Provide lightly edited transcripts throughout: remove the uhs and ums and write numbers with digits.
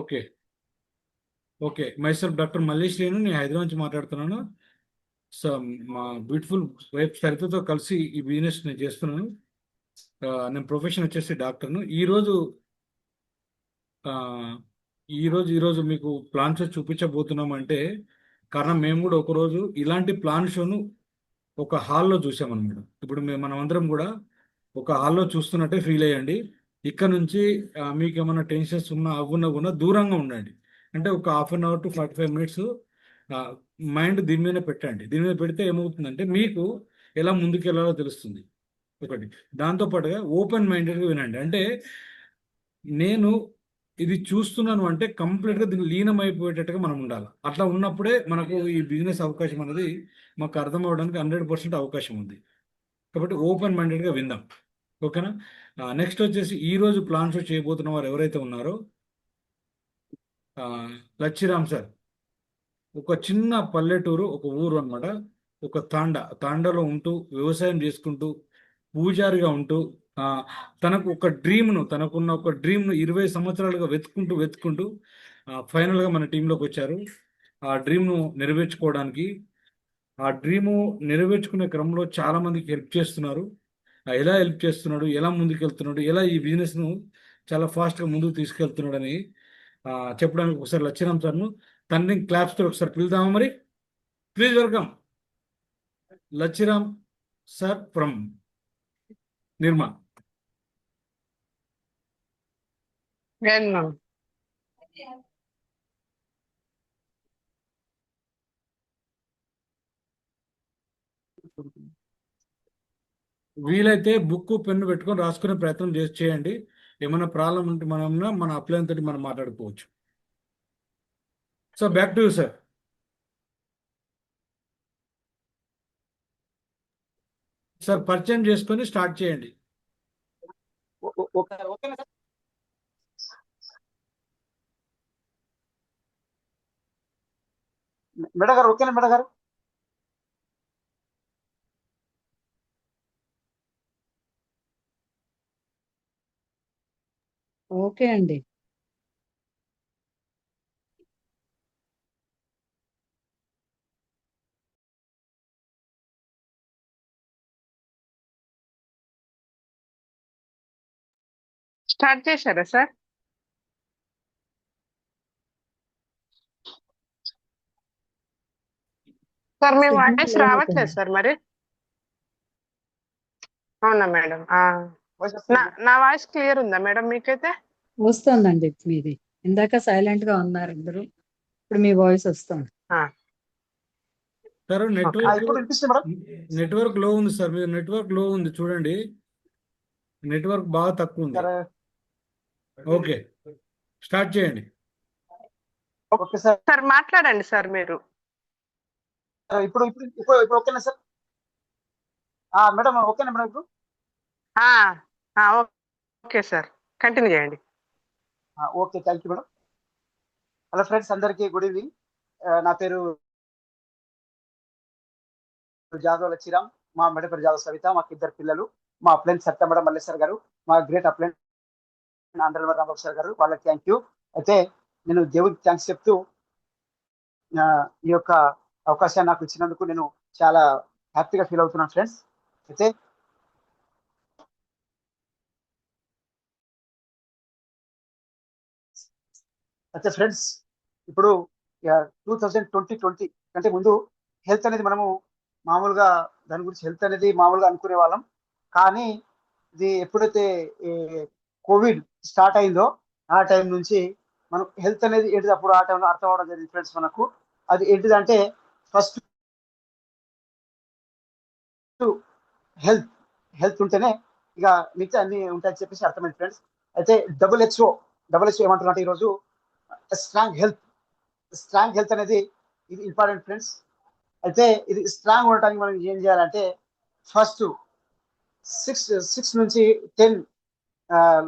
Okay okay myself doctor Mallesh Renu, నేను హైదరాబాద్ నుంచి మాట్లాడుతున్నాను. సో మా బ్యూటిఫుల్ వైఫ్ సరితతో కలిసి ఈ బిజినెస్ నేను చేస్తున్నాను. నేను ప్రొఫెషన్ వచ్చేసి డాక్టర్ను. ఆ, ఈరోజు మీకు ప్లాన్ షో చూపించబోతున్నాం అంటే కారణం మేము కూడా ఒకరోజు ఇలాంటి ప్లాన్ షోను ఒక హాల్లో చూసామన్నమాట. ఇప్పుడు మనం అందరం కూడా ఒక హాల్లో చూస్తున్నట్టే ఫీల్ అయ్యండి. ఇక్కడ నుంచి మీకు ఏమైనా టెన్షన్స్ ఉన్నా అవ్వున్నా కూడా దూరంగా ఉండండి. అంటే ఒక ½ to 45 minutes మైండ్ దీని మీద పెట్టండి. దీని మీద పెడితే ఏమవుతుందంటే మీకు ఎలా ముందుకు వెళ్ళాలో తెలుస్తుంది. ఒకటి దాంతోపాటుగా ఓపెన్ మైండెడ్గా వినండి. అంటే నేను ఇది చూస్తున్నాను అంటే కంప్లీట్గా దీన్ని లీనం అయిపోయేటట్టుగా మనం ఉండాలి. అట్లా ఉన్నప్పుడే మనకు ఈ బిజినెస్ అవకాశం అనేది మాకు అర్థం అవ్వడానికి 100% అవకాశం ఉంది. కాబట్టి ఓపెన్ మైండెడ్గా విందాం. ఓకేనా? నెక్స్ట్ వచ్చేసి ఈరోజు ప్లాన్ షో చేయబోతున్న వారు ఎవరైతే ఉన్నారో లచ్చిరామ్ సార్. ఒక చిన్న పల్లెటూరు, ఒక ఊరు అనమాట. ఒక తాండాలో ఉంటూ వ్యవసాయం చేసుకుంటూ పూజారిగా ఉంటూ ఆ, తనకున్న ఒక డ్రీమ్ను 20 సంవత్సరాలుగా వెతుక్కుంటూ ఫైనల్గా మన టీంలోకి వచ్చారు. ఆ డ్రీమ్ను నెరవేర్చుకోవడానికి. ఆ డ్రీము నెరవేర్చుకునే క్రమంలో చాలా మందికి హెల్ప్ చేస్తున్నారు. ఎలా హెల్ప్ చేస్తున్నాడు, ఎలా ముందుకెళ్తున్నాడు, ఎలా ఈ బిజినెస్ను చాలా ఫాస్ట్గా ముందుకు తీసుకెళ్తున్నాడని చెప్పడానికి ఒకసారి లచ్చిరామ్ సార్ను తండ్రి క్లాప్స్తో ఒకసారి పిలుద్దామా మరి? Please welcome Lachhiram sir from Nirma. వీలైతే బుక్ పెన్ను పెట్టుకొని రాసుకునే ప్రయత్నం చేయండి. ఏమైనా ప్రాబ్లం ఉంటే మన అప్లైన్ తోటి మనం మాట్లాడుకోవచ్చు. So back to you sir. Sir పరిచయం చేసుకొని స్టార్ట్ చేయండి. మేడం గారు ఓకేనా? మేడం గారు ఓకే అండి. స్టార్ట్ చేశారా సార్? సార్ మీ వాయిస్ రావట్లేదు సార్ మరి. అవునా మేడం? నా వాయిస్ క్లియర్ ఉందా మేడం మీకైతే? వస్తుందండి మీది. ఇందాక సైలెంట్ గా ఉన్నారు అందరూ, ఇప్పుడు మీ వాయిస్ వస్తుంది. సార్ నెట్వర్క్ లో ఉంది సార్. మీరు నెట్వర్క్ లో ఉంది చూడండి. నెట్వర్క్ బాగా తక్కువ ఉంది. ఓకే స్టార్ట్ చేయండి. Okay sir. సార్ మాట్లాడండి సార్ మీరు. ఇప్పుడు ఓకేనా సార్? మేడం ఓకేనా మేడం ఇప్పుడు? ఓకే సార్, కంటిన్యూ చేయండి. Okay, thank you madam. Hello friends, అందరికీ గుడ్ ఈవినింగ్. నా పేరు జాదవ్ లచ్చిరామ్. మా మేడం పేరు జాదవ్ సవిత. మాకు 2 పిల్లలు. మా అప్లైన్ సత్య మేడం మల్లేశ్వర్ గారు, మా great upline Andhra Rambabu sir గారు. వాళ్ళకి థ్యాంక్ యూ. అయితే నేను దేవుడికి థ్యాంక్స్ చెప్తూ ఈ యొక్క అవకాశాన్ని నాకు ఇచ్చినందుకు నేను చాలా హ్యాపీగా ఫీల్ అవుతున్నాను ఫ్రెండ్స్. అయితే ఫ్రెండ్స్, ఇప్పుడు 2020 కంటే ముందు హెల్త్ అనేది మనము మామూలుగా దాని గురించి హెల్త్ అనేది మామూలుగా అనుకునే వాళ్ళం. కానీ ఇది ఎప్పుడైతే కోవిడ్ స్టార్ట్ అయిందో ఆ టైం నుంచి మనం హెల్త్ అనేది ఏంటిది అప్పుడు ఆ టైంలో అర్థం అవడం జరిగింది ఫ్రెండ్స్. మనకు అది ఏంటిదంటే ఫస్ట్ హెల్త్ ఉంటేనే ఇక మిగతా అన్ని ఉంటాయని చెప్పేసి అర్థమైంది ఫ్రెండ్స్. అయితే WHO ఏమంటున్నట్టు ఈరోజు స్ట్రాంగ్ హెల్త్ అనేది ఇది ఇంపార్టెంట్ ఫ్రెండ్స్. అయితే ఇది స్ట్రాంగ్ ఉండటానికి మనం ఏం చేయాలంటే ఫస్ట్ 6 నుంచి 10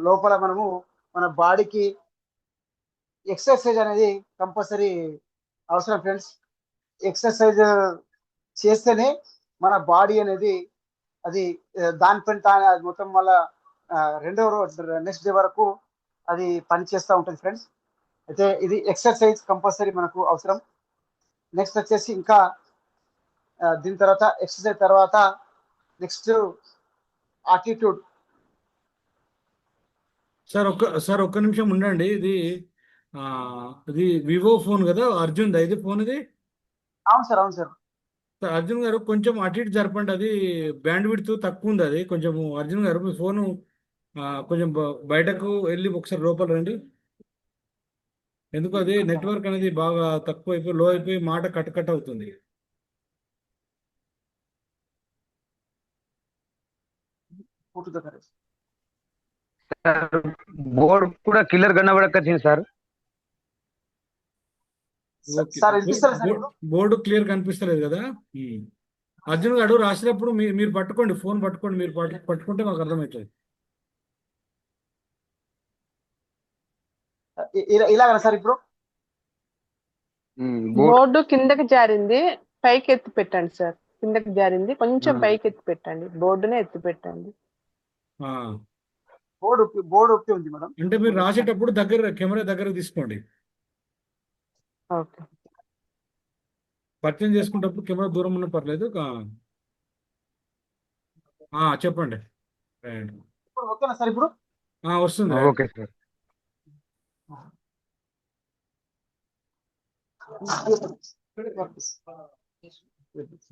లోపల మనము మన బాడీకి ఎక్సర్సైజ్ అనేది కంపల్సరీ అవసరం ఫ్రెండ్స్. ఎక్సర్సైజ్ చేస్తేనే మన బాడీ అనేది అది దానిపైన మొత్తం వల్ల నెక్స్ట్ డే వరకు అది పని చేస్తూ ఉంటుంది ఫ్రెండ్స్. అయితే ఇది ఎక్సర్సైజ్ కంపల్సరీ మనకు అవసరం. నెక్స్ట్ వచ్చేసి ఇంకా దీని తర్వాత ఎక్సర్సైజ్ తర్వాత నెక్స్ట్ ఆటిట్యూడ్. సార్ ఒక్క నిమిషం ఉండండి. ఇది వివో ఫోన్ కదా, అర్జున్ ఇది ఫోన్ ఇది. అవును సార్, అవును సార్. సార్ అర్జున్ గారు కొంచెం అటు ఇటు జరపండి, అది బ్యాండ్ విడ్త్ తక్కువ ఉంది. అది కొంచెం అర్జున్ గారు మీ ఫోను కొంచెం బయటకు వెళ్ళి ఒకసారి లోపల రండి. ఎందుకు అది నెట్వర్క్ అనేది బాగా తక్కువ అయిపోయి లో అయిపోయి మాట కట్ కట్ అవుతుంది. సార్ బోర్డు కూడా క్లియర్ కనబడకొచ్చింది సార్. ఓకే. సార్ వినిపిస్తారు సార్ ఇప్పుడు? బోర్డు క్లియర్ కనిపిస్తలేదు కదా. అర్జున్ గారు రాసినప్పుడు మీరు పట్టుకోండి, ఫోన్ పట్టుకోండి, మీరు పట్టుకుంటే మాకు అర్థమవుతుంది. ఇలాగనా సార్ ఇప్పుడు? బోర్డు బోర్డు కిందకి జారింది, పైకి ఎత్తి పెట్టండి సార్. కిందకి జారింది, కొంచెం పైకి ఎత్తి పెట్టండి, బోర్డునే ఎత్తి పెట్టండి. ఆ, బోర్డు ఒప్పి ఉంది మేడం. అంటే మీరు రాసేటప్పుడు కెమెరా దగ్గర తీసుకోండి. ఓకే. పరిచయం చేసుకునేటప్పుడు కెమెరా దూరం ఉన్న పర్లేదు. చెప్పండి. రైట్. ఇప్పుడు ఓకేనా సార్ ఇప్పుడు? వస్తుంది. Okay sir.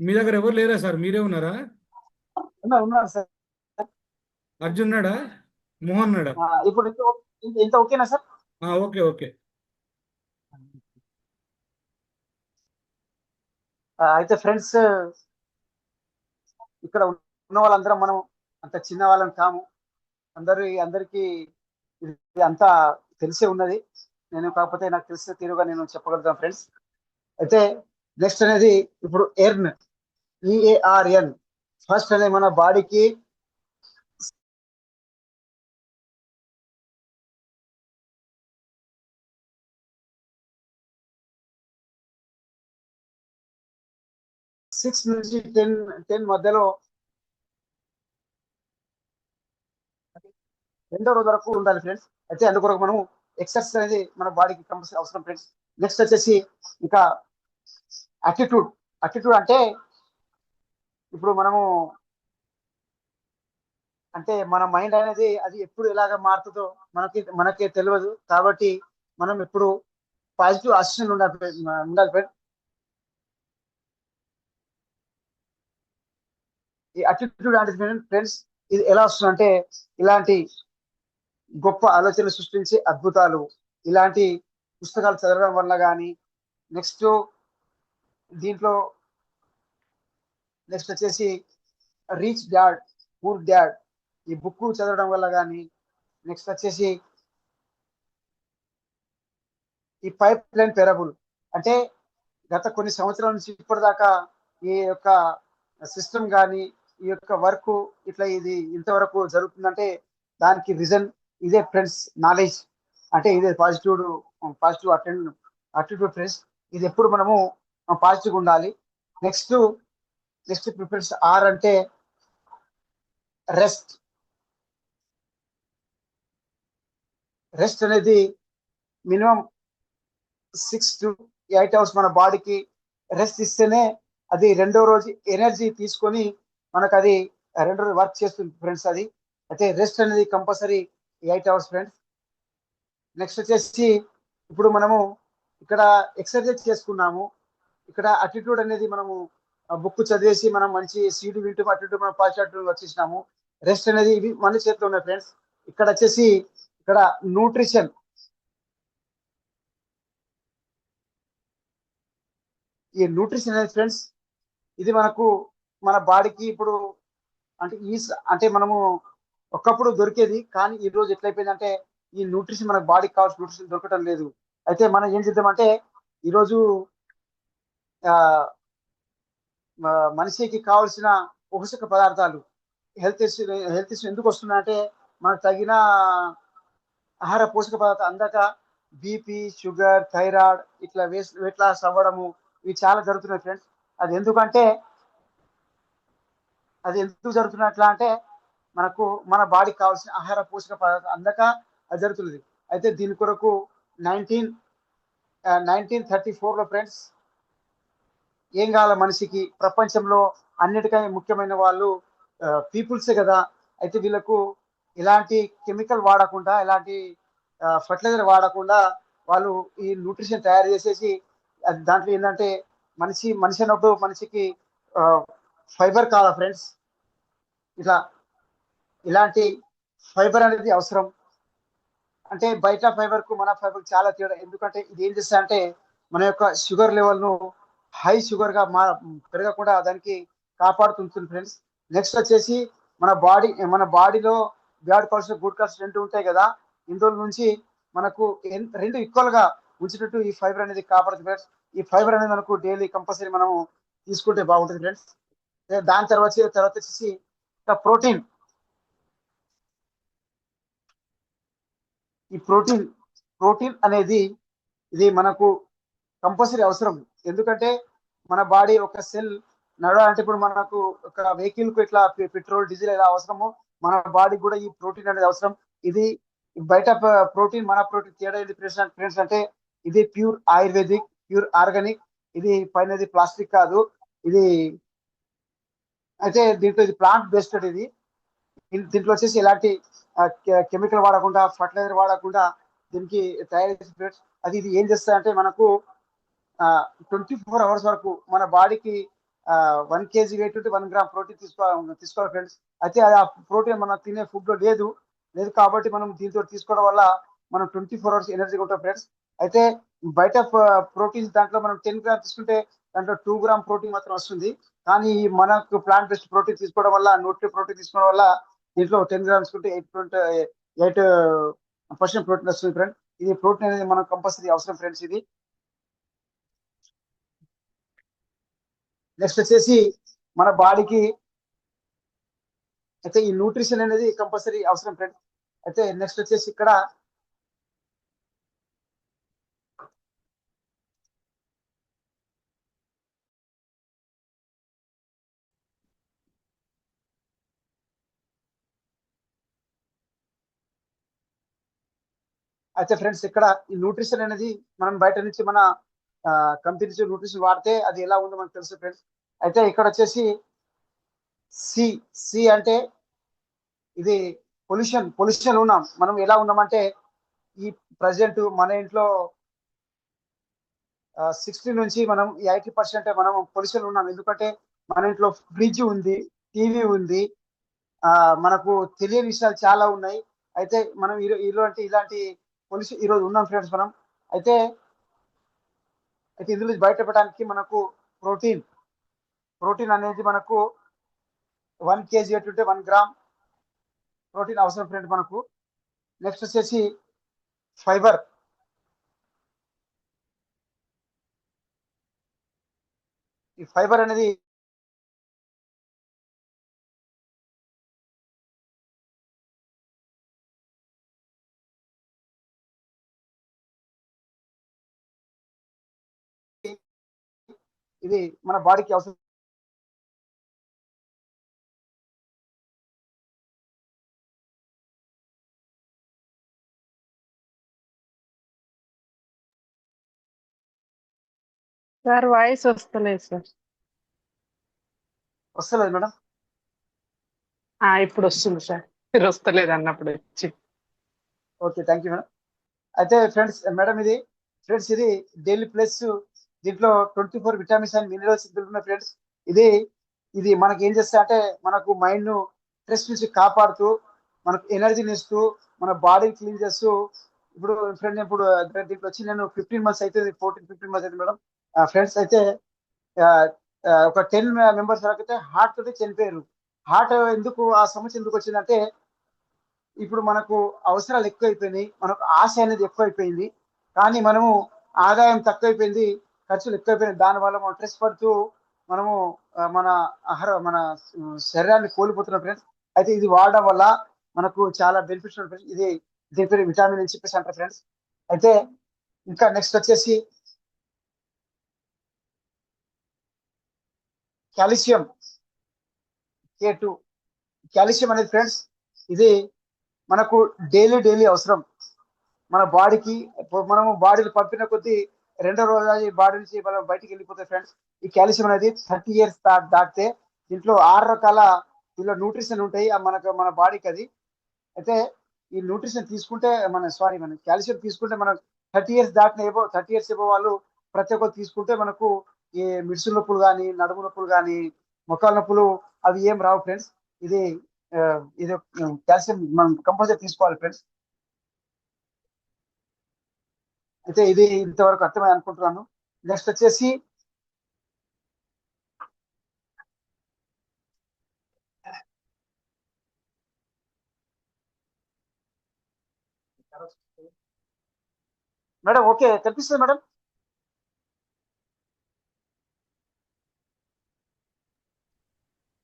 మీ దగ్గర ఎవరు లేరా సార్, మీరే ఉన్నారా? ఉన్నారు సార్. అర్జున్ ఉన్నాడా, మోహన్ ఉన్నాడా? ఇప్పుడు ఇంత ఓకేనా సార్? Okay okay. అయితే ఫ్రెండ్స్, ఇక్కడ ఉన్న వాళ్ళందరం మనం అంత చిన్న వాళ్ళం కాము. అందరికీ ఇది అంతా తెలిసే ఉన్నది. నేను కాకపోతే నాకు తెలిసిన తీరుగా నేను చెప్పగలుగుతాను ఫ్రెండ్స్. అయితే నెక్స్ట్ అనేది ఇప్పుడు ఎర్న్, EARN. ఫస్ట్ అనేది మన బాడీకి సిక్స్ నుంచి 10 మధ్యలో రెండో రోజు వరకు ఉండాలి ఫ్రెండ్స్. అయితే అందుకొరకు మనం ఎక్సర్సైజ్ అనేది మన బాడీకి కంపల్సరీ అవసరం ఫ్రెండ్స్. నెక్స్ట్ వచ్చేసి ఇంకా అటిట్యూడ్. అంటే ఇప్పుడు మనము అంటే మన మైండ్ అనేది అది ఎప్పుడు ఎలాగ మారుతుందో మనకే తెలియదు. కాబట్టి మనం ఎప్పుడు పాజిటివ్ అసిస్టెంట్ ఉండాలి ఫ్రెండ్స్. ఈ అటిట్యూడ్ అంటే ఫ్రెండ్స్ ఇది ఎలా వస్తుందంటే, ఇలాంటి గొప్ప ఆలోచనలు సృష్టించి అద్భుతాలు, ఇలాంటి పుస్తకాలు చదవడం వల్ల కానీ, నెక్స్ట్ దీంట్లో నెక్స్ట్ వచ్చేసి రీచ్ డాడ్ పూర్ డాడ్ ఈ బుక్ చదవడం వల్ల కానీ, నెక్స్ట్ వచ్చేసి ఈ పైప్ లైన్ పెరబుల్ అంటే గత కొన్ని సంవత్సరాల నుంచి ఇప్పటిదాకా ఈ యొక్క సిస్టమ్ కానీ ఈ యొక్క వర్క్ ఇట్లా ఇది ఇంతవరకు జరుగుతుందంటే దానికి రీజన్ ఇదే ఫ్రెండ్స్. నాలెడ్జ్ అంటే ఇదే పాజిటివ్ అటిట్యూడ్ ఫ్రెండ్స్. ఇది ఎప్పుడు మనము పాజిటివ్గా ఉండాలి. నెక్స్ట్ ప్రిఫరెన్స్ ఆర్ అంటే రెస్ట్. అనేది మినిమం 6 to 8 అవర్స్ మన బాడీకి రెస్ట్ ఇస్తేనే అది రెండో రోజు ఎనర్జీ తీసుకొని మనకు అది రెండో రోజు వర్క్ చేస్తుంది ఫ్రెండ్స్. అది అయితే రెస్ట్ అనేది కంపల్సరీ 8 అవర్స్ ఫ్రెండ్స్. నెక్స్ట్ వచ్చేసి ఇప్పుడు మనము ఇక్కడ ఎక్సర్సైజ్ చేసుకున్నాము, ఇక్కడ అటిట్యూడ్ అనేది మనము బుక్ చదివేసి మనం మంచి సీడ్ వింటూ అటిట్యూడ్ మనం పాజిటివ్ వచ్చేసినాము. రెస్ట్ అనేది ఇవి మన చేతిలో ఉన్నాయి ఫ్రెండ్స్. ఇక్కడ వచ్చేసి ఇక్కడ న్యూట్రిషన్. ఈ న్యూట్రిషన్ అనేది ఫ్రెండ్స్ ఇది మనకు మన బాడీకి ఇప్పుడు అంటే మనము ఒకప్పుడు దొరికేది, కానీ ఈ రోజు ఎట్లయిపోయిందంటే ఈ న్యూట్రిషన్ మన బాడీకి కావాల్సిన న్యూట్రిషన్ దొరకటం లేదు. అయితే మనం ఏం చేద్దామంటే ఈరోజు మనిషికి కావాల్సిన పోషక పదార్థాలు హెల్త్ ఇష్యూ ఎందుకు వస్తున్నాయంటే మనకు తగిన ఆహార పోషక పదార్థాలు అందక బీపీ, షుగర్, థైరాయిడ్ ఇట్లా వెయిట్ లాస్ అవ్వడము ఇవి చాలా జరుగుతున్నాయి ఫ్రెండ్స్. అది ఎందుకు జరుగుతున్నట్లా అంటే మనకు మన బాడీకి కావాల్సిన ఆహార పోషక పదార్థాలు అందక అది జరుగుతున్నది. అయితే దీని కొరకు 1934లో ఫ్రెండ్స్ ఏం కావాలి మనిషికి ప్రపంచంలో అన్నిటికంటే ముఖ్యమైన వాళ్ళు పీపుల్సే కదా. అయితే వీళ్ళకు ఎలాంటి కెమికల్ వాడకుండా, ఎలాంటి ఫర్టిలైజర్ వాడకుండా వాళ్ళు ఈ న్యూట్రిషన్ తయారు చేసేసి దాంట్లో ఏంటంటే మనిషి అన్నప్పుడు మనిషికి ఫైబర్ కావాలా ఫ్రెండ్స్. ఇట్లా ఇలాంటి ఫైబర్ అనేది అవసరం. అంటే బయట ఫైబర్ కు మన ఫైబర్ చాలా తేడా. ఎందుకంటే ఇది ఏం చేస్తా అంటే మన యొక్క షుగర్ లెవెల్ ను హై షుగర్ గా పెరగకుండా దానికి కాపాడుతుంది ఫ్రెండ్స్. నెక్స్ట్ వచ్చేసి మన బాడీలో బ్యాడ్ కొలెస్ట్రాల్, గుడ్ కొలెస్ట్రాల్ రెండు ఉంటాయి కదా. ఇందులో నుంచి మనకు రెండు ఈక్వల్ గా ఉంచేటట్టు ఈ ఫైబర్ అనేది కాపాడుతుంది ఫ్రెండ్స్. ఈ ఫైబర్ అనేది మనకు డైలీ కంపల్సరీ మనం తీసుకుంటే బాగుంటుంది ఫ్రెండ్స్. దాని తర్వాత వచ్చేసి ప్రోటీన్. ఈ ప్రోటీన్ అనేది ఇది మనకు కంపల్సరీ అవసరం. ఎందుకంటే మన బాడీ ఒక సెల్ నడవాలంటే ఇప్పుడు మనకు ఒక వెహికల్ కు ఇట్లా పెట్రోల్, డీజిల్ ఎలా అవసరమో మన బాడీ కూడా ఈ ప్రోటీన్ అనేది అవసరం. ఇది బయట ప్రోటీన్, మన ప్రోటీన్ తేడా ఏంటి ఫ్రెండ్స్ అంటే ఇది ప్యూర్ ఆయుర్వేదిక్, ప్యూర్ ఆర్గానిక్. ఇది పైనది ప్లాస్టిక్ కాదు. ఇది అయితే దీంట్లో ఇది ప్లాంట్ బేస్డ్. దీంట్లో వచ్చేసి ఎలాంటి కెమికల్ వాడకుండా, ఫర్టిలైజర్ వాడకుండా దీనికి తయారు చేసి అది ఇది ఏం చేస్తా అంటే మనకు 24 hours వరకు మన బాడీకి 1 kg వెయిట్ ఉంటే 1 గ్రామ్ ప్రోటీన్ తీసుకోవాలి ఫ్రెండ్స్. అయితే ఆ ప్రోటీన్ మనం తినే ఫుడ్ లో లేదు కాబట్టి మనం దీంతో తీసుకోవడం వల్ల మనం 24 hours ఎనర్జీగా ఉంటాం ఫ్రెండ్స్. అయితే బయట ప్రోటీన్స్ దాంట్లో మనం 10 గ్రామ్ తీసుకుంటే దాంట్లో 2 గ్రామ్ ప్రోటీన్ మాత్రం వస్తుంది. కానీ మనకు ప్లాంట్ బేస్డ్ ప్రోటీన్ తీసుకోవడం వల్ల, న్యూట్రీ ప్రోటీన్ తీసుకోవడం వల్ల దీంట్లో 10 గ్రామ్స్ తీసుకుంటే 8% ప్రోటీన్ వస్తుంది ఫ్రెండ్. ఇది ప్రోటీన్ అనేది మనకు కంపల్సరీ అవసరం ఫ్రెండ్స్. ఇది నెక్స్ట్ వచ్చేసి మన బాడీకి అయితే ఈ న్యూట్రిషన్ అనేది కంపల్సరీ అవసరం ఫ్రెండ్స్. అయితే నెక్స్ట్ వచ్చేసి ఇక్కడ అయితే ఫ్రెండ్స్ ఇక్కడ ఈ న్యూట్రిషన్ అనేది మనం బయట నుంచి మన కంపెనీ నుంచి న్యూట్రిషన్ వాడితే అది ఎలా ఉందో మనకు తెలుసు ఫ్రెండ్స్. అయితే ఇక్కడ వచ్చేసి సి అంటే ఇది పొల్యూషన్ ఉన్నాం. మనం ఎలా ఉన్నామంటే ఈ ప్రజెంట్ మన ఇంట్లో 60 నుంచి మనం 80% మనం పొల్యూషన్ ఉన్నాం. ఎందుకంటే మన ఇంట్లో ఫ్రిడ్జ్ ఉంది, టీవీ ఉంది, మనకు తెలియని విషయాలు చాలా ఉన్నాయి. అయితే మనం ఇలాంటి పొల్యూషన్ ఈరోజు ఉన్నాం ఫ్రెండ్స్ మనం. అయితే ఇందులో బయటపడడానికి మనకు ప్రోటీన్ అనేది మనకు 1 kg అంటే 1 గ్రామ్ ప్రోటీన్ అవసరం ఫ్రెండ్ మనకు. నెక్స్ట్ వచ్చేసి ఫైబర్. ఈ ఫైబర్ అనేది ఇది మన బాడీకి అవసరం. సార్ వాయిస్ వస్తలేదు సార్. వస్తలేదు మేడం. ఇప్పుడు వస్తుంది సార్. మీరు వస్తలేదు అన్నప్పుడు వచ్చి. Okay, thank you madam. అయితే మేడం ఇది డైలీ ప్లస్ దీంట్లో 24 విటమిన్స్ అండ్ మినరల్స్ ఉన్నాయి ఫ్రెండ్స్. ఇది మనకి ఏం చేస్తా అంటే మనకు మైండ్ ను స్ట్రెస్ నుంచి కాపాడుతూ, మనకు ఎనర్జీని ఇస్తూ, మన బాడీని క్లీన్ చేస్తూ. ఇప్పుడు దీంట్లో వచ్చి నేను 15 months అయితే 14-15 months అయితే మేడం ఫ్రెండ్స్. అయితే ఒక 10 members వరకు అయితే హార్ట్ తోటి చనిపోయారు. హార్ట్ ఆ సమస్య ఎందుకు వచ్చిందంటే ఇప్పుడు మనకు అవసరాలు ఎక్కువైపోయినాయి, మనకు ఆశ అనేది ఎక్కువైపోయింది, కానీ మనము ఆదాయం తక్కువైపోయింది, ఖర్చులు ఎక్కువైపోయినాయి. దానివల్ల మనం స్ట్రెస్ పడుతూ మనము మన శరీరాన్ని కోల్పోతున్నాం ఫ్రెండ్స్. అయితే ఇది వాడడం వల్ల మనకు చాలా బెనిఫిట్స్ ఉంటుంది. దీని పేరు విటామిన్ అని చెప్పేసి అంటారు ఫ్రెండ్స్. అయితే ఇంకా నెక్స్ట్ వచ్చేసి కాల్షియం K2. కాల్షియం అనేది ఫ్రెండ్స్ ఇది మనకు డైలీ అవసరం. మన బాడీకి మనము బాడీని పంపిన కొద్దీ రెండో రోజు అది బాడీ నుంచి మనం బయటికి వెళ్ళిపోతాయి ఫ్రెండ్స్. ఈ కాల్షియం అనేది 30 ఇయర్స్ దాటితే దీంట్లో 6 రకాల దీనిలో న్యూట్రిషన్ ఉంటాయి మన బాడీకి అది. అయితే ఈ న్యూట్రిషన్ తీసుకుంటే మన కాల్షియం తీసుకుంటే మనం 30 ఇయర్స్ దాటిన 30 ఇయర్స్ ఎబో వాళ్ళు ప్రతి ఒక్కరు తీసుకుంటే మనకు ఈ మిడ్సుల నొప్పులు కానీ, నడుము నొప్పులు కానీ, మొక్కల నొప్పులు అవి ఏం రావు ఫ్రెండ్స్. ఇది ఇది కాల్షియం మనం కంపల్సరీ తీసుకోవాలి ఫ్రెండ్స్. అయితే ఇది ఇంతవరకు అర్థమై అనుకుంటున్నాను. నెక్స్ట్ వచ్చేసి మేడం ఓకే కనిపిస్తుంది మేడం.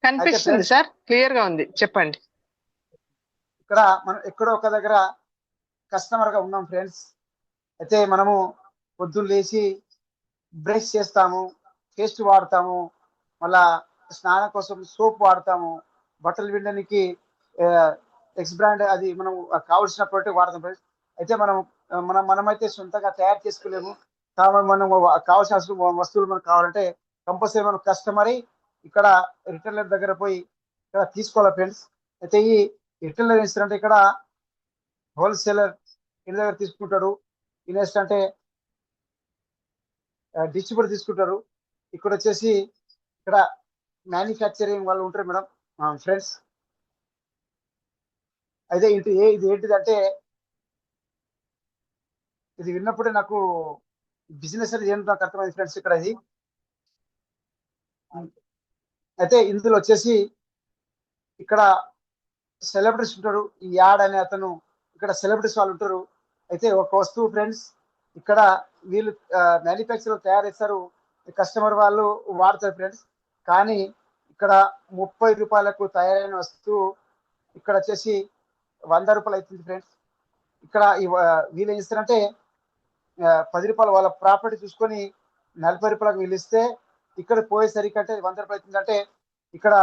కనిపిస్తుంది friends- సార్, క్లియర్ గా ఉంది, చెప్పండి. ఇక్కడ మనం ఎక్కడో ఒక దగ్గర కస్టమర్ గా ఉన్నాం ఫ్రెండ్స్. అయితే మనము పొద్దున్న లేచి బ్రష్ చేస్తాము, పేస్ట్ వాడతాము, మళ్ళా స్నానం కోసం సోప్ వాడతాము, బట్టలు పిండడానికి ఎక్స్ బ్రాండ్ అది మనం కావలసిన ప్రోడక్ట్ వాడతాం ఫ్రెండ్స్. అయితే మనమైతే సొంతంగా తయారు చేసుకోలేము. కాబట్టి మనం కావాల్సిన వస్తువులు మనకు కావాలంటే కంపల్సరీ మనం కస్టమర్ ఇక్కడ రిటైలర్ దగ్గర పోయి ఇక్కడ తీసుకోవాలి ఫ్రెండ్స్. అయితే ఈ రిటైలర్ ఇస్తారంటే ఇక్కడ హోల్సేలర్ ఇంటి దగ్గర తీసుకుంటాడు, ఇన్వెస్ట్ అంటే డిస్ట్రిబ్యూటర్ తీసుకుంటారు. ఇక్కడ వచ్చేసి ఇక్కడ మ్యానుఫ్యాక్చరింగ్ వాళ్ళు ఉంటారు మేడం ఫ్రెండ్స్. అయితే ఇది ఏంటిదంటే ఇది విన్నప్పుడే నాకు బిజినెస్ అనేది ఏంటో నాకు అర్థమైంది ఫ్రెండ్స్. ఇక్కడ ఇది అయితే ఇందులో వచ్చేసి ఇక్కడ సెలబ్రిటీస్ ఉంటారు. ఈ యాడ్ అనే అతను ఇక్కడ సెలబ్రిటీస్ వాళ్ళు ఉంటారు. అయితే ఒక వస్తువు ఫ్రెండ్స్ ఇక్కడ వీళ్ళు మ్యానుఫ్యాక్చర్ తయారు చేస్తారు, కస్టమర్ వాళ్ళు వాడతారు ఫ్రెండ్స్. కానీ ఇక్కడ 30 రూపాయలకు తయారైన వస్తువు ఇక్కడ వచ్చేసి 100 రూపాయలు అవుతుంది ఫ్రెండ్స్. ఇక్కడ వీళ్ళు ఏం చేస్తారంటే 10 రూపాయలు వాళ్ళ ప్రాపర్టీ చూసుకొని 40 రూపాయలకు వీళ్ళు ఇస్తే ఇక్కడ పోయేసరికి అంటే 100 రూపాయలు అవుతుందంటే ఇక్కడ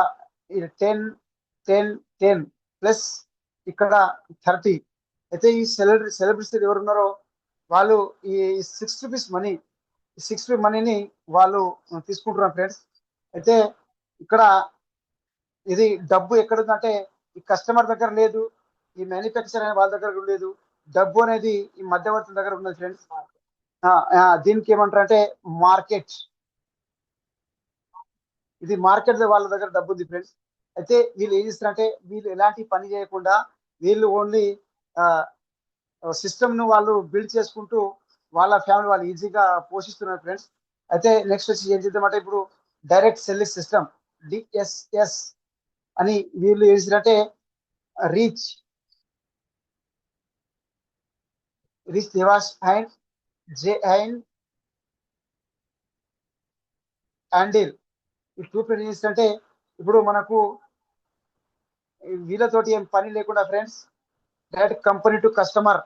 10 10 10 ప్లస్ ఇక్కడ 30. అయితే ఈ సెలబ్రిటీస్ ఎవరు ఉన్నారో వాళ్ళు ఈ 6 రూపీస్ మనీ 6 రూపీ మనీని వాళ్ళు తీసుకుంటున్నారు ఫ్రెండ్స్. అయితే ఇక్కడ ఇది డబ్బు ఎక్కడ ఉందంటే ఈ కస్టమర్ దగ్గర లేదు, ఈ మ్యానుఫ్యాక్చర్ అనే వాళ్ళ దగ్గర లేదు. డబ్బు అనేది ఈ మధ్యవర్తుల దగ్గర ఉన్నది ఫ్రెండ్స్. దీనికి ఏమంటారు అంటే మార్కెట్. ఇది మార్కెట్ వాళ్ళ దగ్గర డబ్బు ఉంది ఫ్రెండ్స్. అయితే వీళ్ళు ఏం చేస్తారంటే వీళ్ళు ఎలాంటి పని చేయకుండా వీళ్ళు ఓన్లీ సిస్టమ్ ను వాళ్ళు బిల్డ్ చేసుకుంటూ వాళ్ళ ఫ్యామిలీ వాళ్ళు ఈజీగా పోషిస్తున్నారు ఫ్రెండ్స్. అయితే నెక్స్ట్ వచ్చి ఏం చేద్దామంటే ఇప్పుడు డైరెక్ట్ సెల్లింగ్ సిస్టమ్ డిఎస్ఎస్ అని వీళ్ళు ఏం చేస్తారంటే రీచ్ దేవాస్ అండ్ జే అండ్ అండిల్ ఈ టూ ఫ్రెండ్స్ చేస్తారంటే ఇప్పుడు మనకు వీళ్ళతోటి ఏం పని లేకుండా friends direct company to customer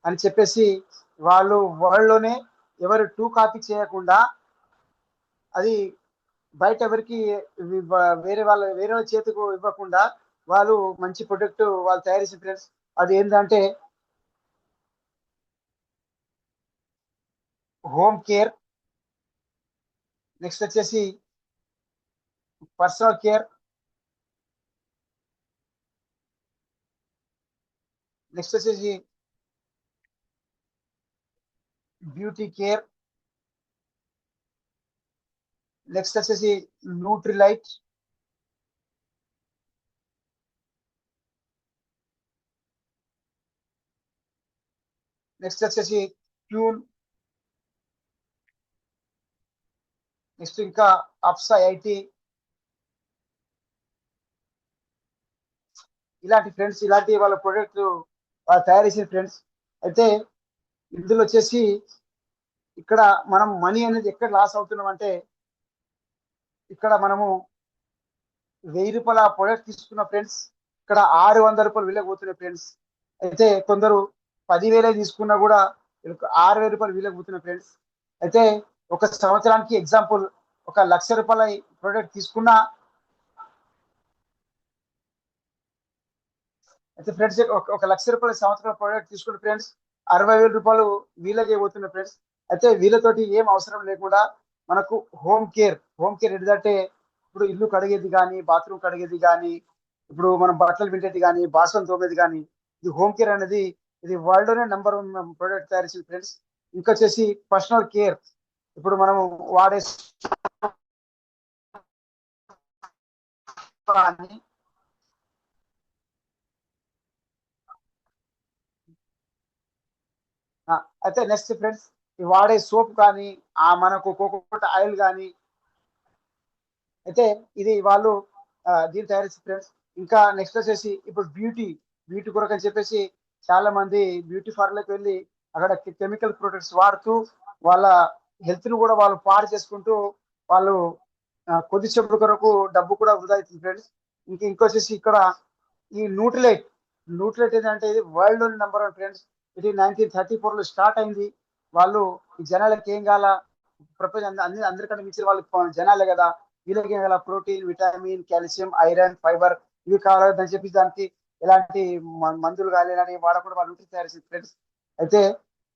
అని చెప్పేసి వాళ్ళు వరల్డ్లోనే ఎవరు 2 కాపీ చేయకుండా అది బయట ఎవరికి వేరే వాళ్ళ చేతికి ఇవ్వకుండా వాళ్ళు మంచి ప్రొడక్ట్ వాళ్ళు తయారు చేసిన ఫ్రెండ్స్. అది ఏంటంటే హోమ్ కేర్, నెక్స్ట్ వచ్చేసి పర్సనల్ కేర్, నెక్స్ట్ వచ్చేసి బ్యూటీ కేర్, నెక్స్ట్ వచ్చేసి న్యూట్రిలైట్, నెక్స్ట్ వచ్చేసి ట్యూన్, నెక్స్ట్ ఇంకా అప్సా ఐటీ. ఇలాంటి ఫ్రెండ్స్ ఇలాంటి వాళ్ళ ప్రొడక్ట్ వాళ్ళు తయారు చేసిన ఫ్రెండ్స్. అయితే ఇందులో వచ్చేసి ఇక్కడ మనం మనీ అనేది ఎక్కడ లాస్ అవుతున్నాం అంటే ఇక్కడ మనము 1000 రూపాయల ప్రొడక్ట్ తీసుకున్న ఫ్రెండ్స్ ఇక్కడ 600 రూపాయలు వీళ్ళకి ఫ్రెండ్స్. అయితే కొందరు 10,000 తీసుకున్నా కూడా 6,000 రూపాయలు వీళ్ళకి పోతున్నాయి ఫ్రెండ్స్. అయితే ఒక సంవత్సరానికి ఎగ్జాంపుల్ 1,00,000 రూపాయల ప్రొడక్ట్ తీసుకున్నా అయితే ఫ్రెండ్స్ 1,00,000 రూపాయల సంవత్సరం ప్రొడక్ట్ తీసుకుంటే ఫ్రెండ్స్ 60,000 రూపాయలు వీళ్ళకే పోతున్నాయి ఫ్రెండ్స్. అయితే వీళ్ళతోటి ఏం అవసరం లేకుండా మనకు హోమ్ కేర్ ఏంటంటే ఇప్పుడు ఇల్లు కడిగేది కానీ, బాత్రూమ్ కడిగేది కానీ, ఇప్పుడు మనం బట్టలు పిండేది కానీ, బాసనలు తోమేది కానీ, ఇది హోమ్ కేర్ అనేది ఇది వరల్డ్ లోనే #1 ప్రోడక్ట్ తయారు చేసింది ఫ్రెండ్స్. ఇంకా వచ్చేసి పర్సనల్ కేర్, ఇప్పుడు మనం వాడే కానీ అయితే నెక్స్ట్ ఫ్రెండ్స్ ఈ వాడే సోప్ కానీ, మనకు కోకోనట్ ఆయిల్ కానీ, అయితే ఇది వాళ్ళు దీన్ని తయారు చేసి ఫ్రెండ్స్. ఇంకా నెక్స్ట్ వచ్చేసి ఇప్పుడు బ్యూటీ కొరకు అని చెప్పేసి చాలా మంది బ్యూటీ పార్లర్కి వెళ్ళి అక్కడ కెమికల్ ప్రొడక్ట్స్ వాడుతూ వాళ్ళ హెల్త్ ను కూడా వాళ్ళు పాడు చేసుకుంటూ వాళ్ళు కొద్దిసేపటి కొరకు డబ్బు కూడా వృధా అవుతుంది ఫ్రెండ్స్. ఇంకొచ్చేసి ఇక్కడ ఈ న్యూట్రిలైట్ ఏంటంటే ఇది వరల్డ్ లోని #1 ఫ్రెండ్స్. ఇది 1934లో స్టార్ట్ అయింది. వాళ్ళు ఈ జనాలకి ఏం కావాలా, ప్రపంచం అందరికంటే మించిన వాళ్ళు జనాలే కదా, వీళ్ళకి ఏం కావాలా, protein, vitamin, calcium, iron, fibre ఇవి కావాలని చెప్పి దానికి ఎలాంటి మందులు కానీ ఇలాంటివి వాడకుండా వాళ్ళు న్యూట్రి తయారు చేసింది ఫ్రెండ్స్. అయితే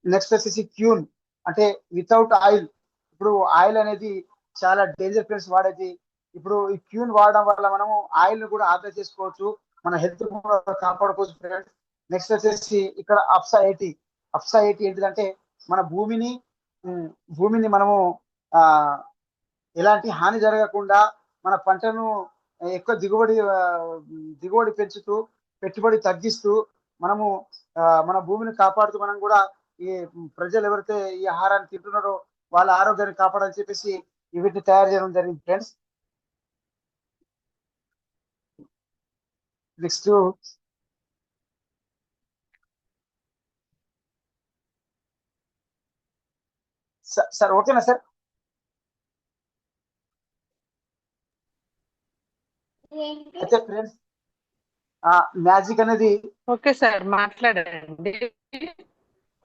నెక్స్ట్ వచ్చేసి క్యూన్ అంటే వితౌట్ ఆయిల్. ఇప్పుడు ఆయిల్ అనేది చాలా డేంజర్ ఫ్రెండ్స్ వాడేది. ఇప్పుడు ఈ క్యూన్ వాడడం వల్ల మనము ఆయిల్ కూడా ఆదా చేసుకోవచ్చు, మన హెల్త్ కూడా కాపాడుకోవచ్చు ఫ్రెండ్స్. నెక్స్ట్ వచ్చేసి ఇక్కడ అప్సా 80 ఏంటిదంటే మన భూమిని మనము ఆ ఎలాంటి హాని జరగకుండా మన పంటను ఎక్కువ దిగుబడి పెంచుతూ, పెట్టుబడి తగ్గిస్తూ మనము మన భూమిని కాపాడుతూ మనం కూడా ఈ ప్రజలు ఎవరైతే ఈ ఆహారాన్ని తింటున్నారో వాళ్ళ ఆరోగ్యాన్ని కాపాడాలని చెప్పేసి వీటిని తయారు చేయడం జరిగింది ఫ్రెండ్స్. నెక్స్ట్ సార్ ఓకేనా సార్? అయితే ఫ్రెండ్స్ మ్యాజిక్ అనేది ఓకే సార్, మాట్లాడండి.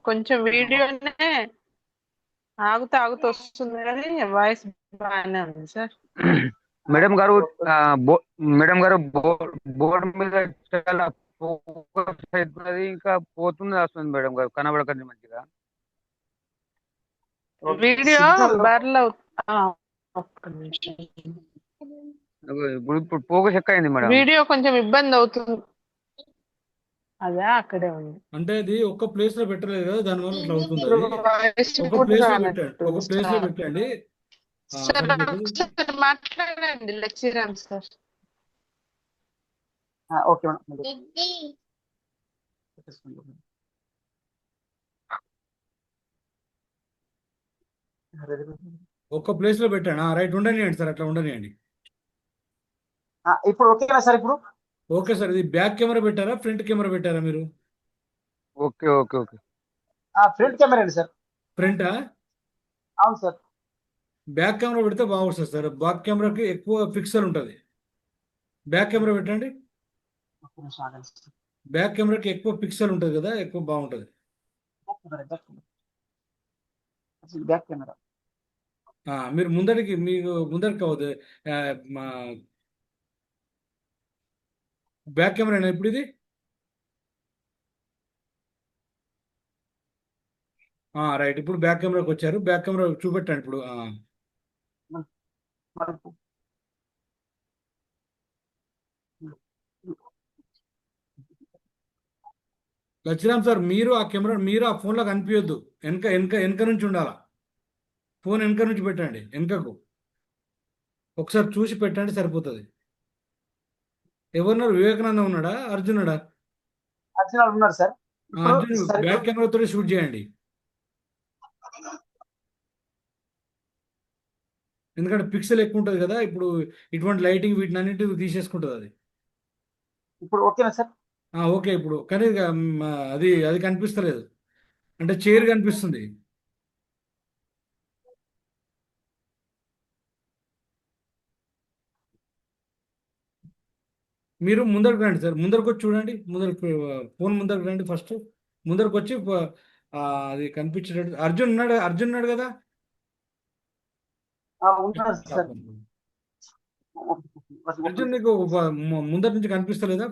కొంచెం వీడియోనే ఆగుతూ వస్తుంది కానీ వాయిస్ బాగానే ఉంది సార్. మేడం గారు మేడం గారు బోర్డు మీద చాలా ఫోకస్ అవుతున్నది, ఇంకా పోతుంది వస్తుంది మేడం గారు, కనబడకండి మంచిగా. వీడియో సిగ్నల్ బర్ల ఒక్క నిమిషం. ఇప్పుడు ఫోకస్ ఎక్కువ అయింది మేడం. వీడియో కొంచెం ఇబ్బంది అవుతుంది. అదే అక్కడే ఉంది. అంటే అది ఒక ప్లేస్ లో పెట్టలేదు కదా, దానివల్ల ఇట్లా అవుతుంది. వాయిస్ అది ఒక కూడా ప్లేస్ లో రానట్టు. పెట్టండి, ఒక ప్లేస్ లో పెట్టండి. సార్ అక్కడ పెట్టు. ఒకసారి మాట్లాడండి లెక్చరర్ సార్. Okay madam. ఒక్క ప్లేస్ లో పెట్టండి. రైట్, ఉండనియండి సార్, అట్లా ఉండనియండి. ఇప్పుడు ఓకేనా సార్? ఇప్పుడు ఓకే సార్. ఇది బ్యాక్ కెమెరా పెట్టారా, ఫ్రంట్ కెమెరా పెట్టారా మీరు? Okay okay okay. Front camera అండి సార్. ఫ్రంటా? అవును సార్. బ్యాక్ కెమెరా పెడితే బాగుంటుంది సార్. బ్యాక్ కెమెరాకి ఎక్కువ పిక్సెల్ ఉంటుంది. బ్యాక్ కెమెరా పెట్టండి. బ్యాక్ కెమెరాకి ఎక్కువ పిక్సెల్ ఉంటుంది కదా, ఎక్కువ బాగుంటుంది. బ్యాక్ కెమెరా మీరు మీకు ముందరికి అవుతుంది. బ్యాక్ కెమెరా ఇప్పుడు ఇది రైట్. ఇప్పుడు బ్యాక్ కెమెరాకి వచ్చారు. బ్యాక్ కెమెరా చూపెట్టండి ఇప్పుడు. లచ్చిరామ్ సార్, మీరు ఆ ఫోన్లో కనిపించొద్దు. వెనక నుంచి ఉండాలా. ఫోన్ వెనక నుంచి పెట్టండి, వెనకకు ఒకసారి చూసి పెట్టండి, సరిపోతుంది. ఎవరున్నారు? వివేకానంద ఉన్నాడా, అర్జునుడా? అర్జున్ ఉన్నారు సార్. అర్జున్ బ్యాక్ కెమెరాతో షూట్ చేయండి, ఎందుకంటే పిక్సెల్ ఎక్కువ ఉంటుంది కదా. ఇప్పుడు ఇటువంటి లైటింగ్ వీటిని అన్నిటి తీసేసుకుంటుంది అది. ఇప్పుడు ఓకేనా సార్? ఓకే. ఇప్పుడు కానీ అది కనిపిస్తలేదు, అంటే చైర్ కనిపిస్తుంది. మీరు ముందరకు రండి సార్, ముందరకు వచ్చి చూడండి. ఫోన్ ముందరకు రండి ఫస్ట్. ముందరకు వచ్చి అది కనిపించేటట్టు. అర్జున్ ఉన్నాడు కదా. ఉంటారు సార్. అర్జున్ నీకు ముందర నుంచి కనిపిస్తలేదా?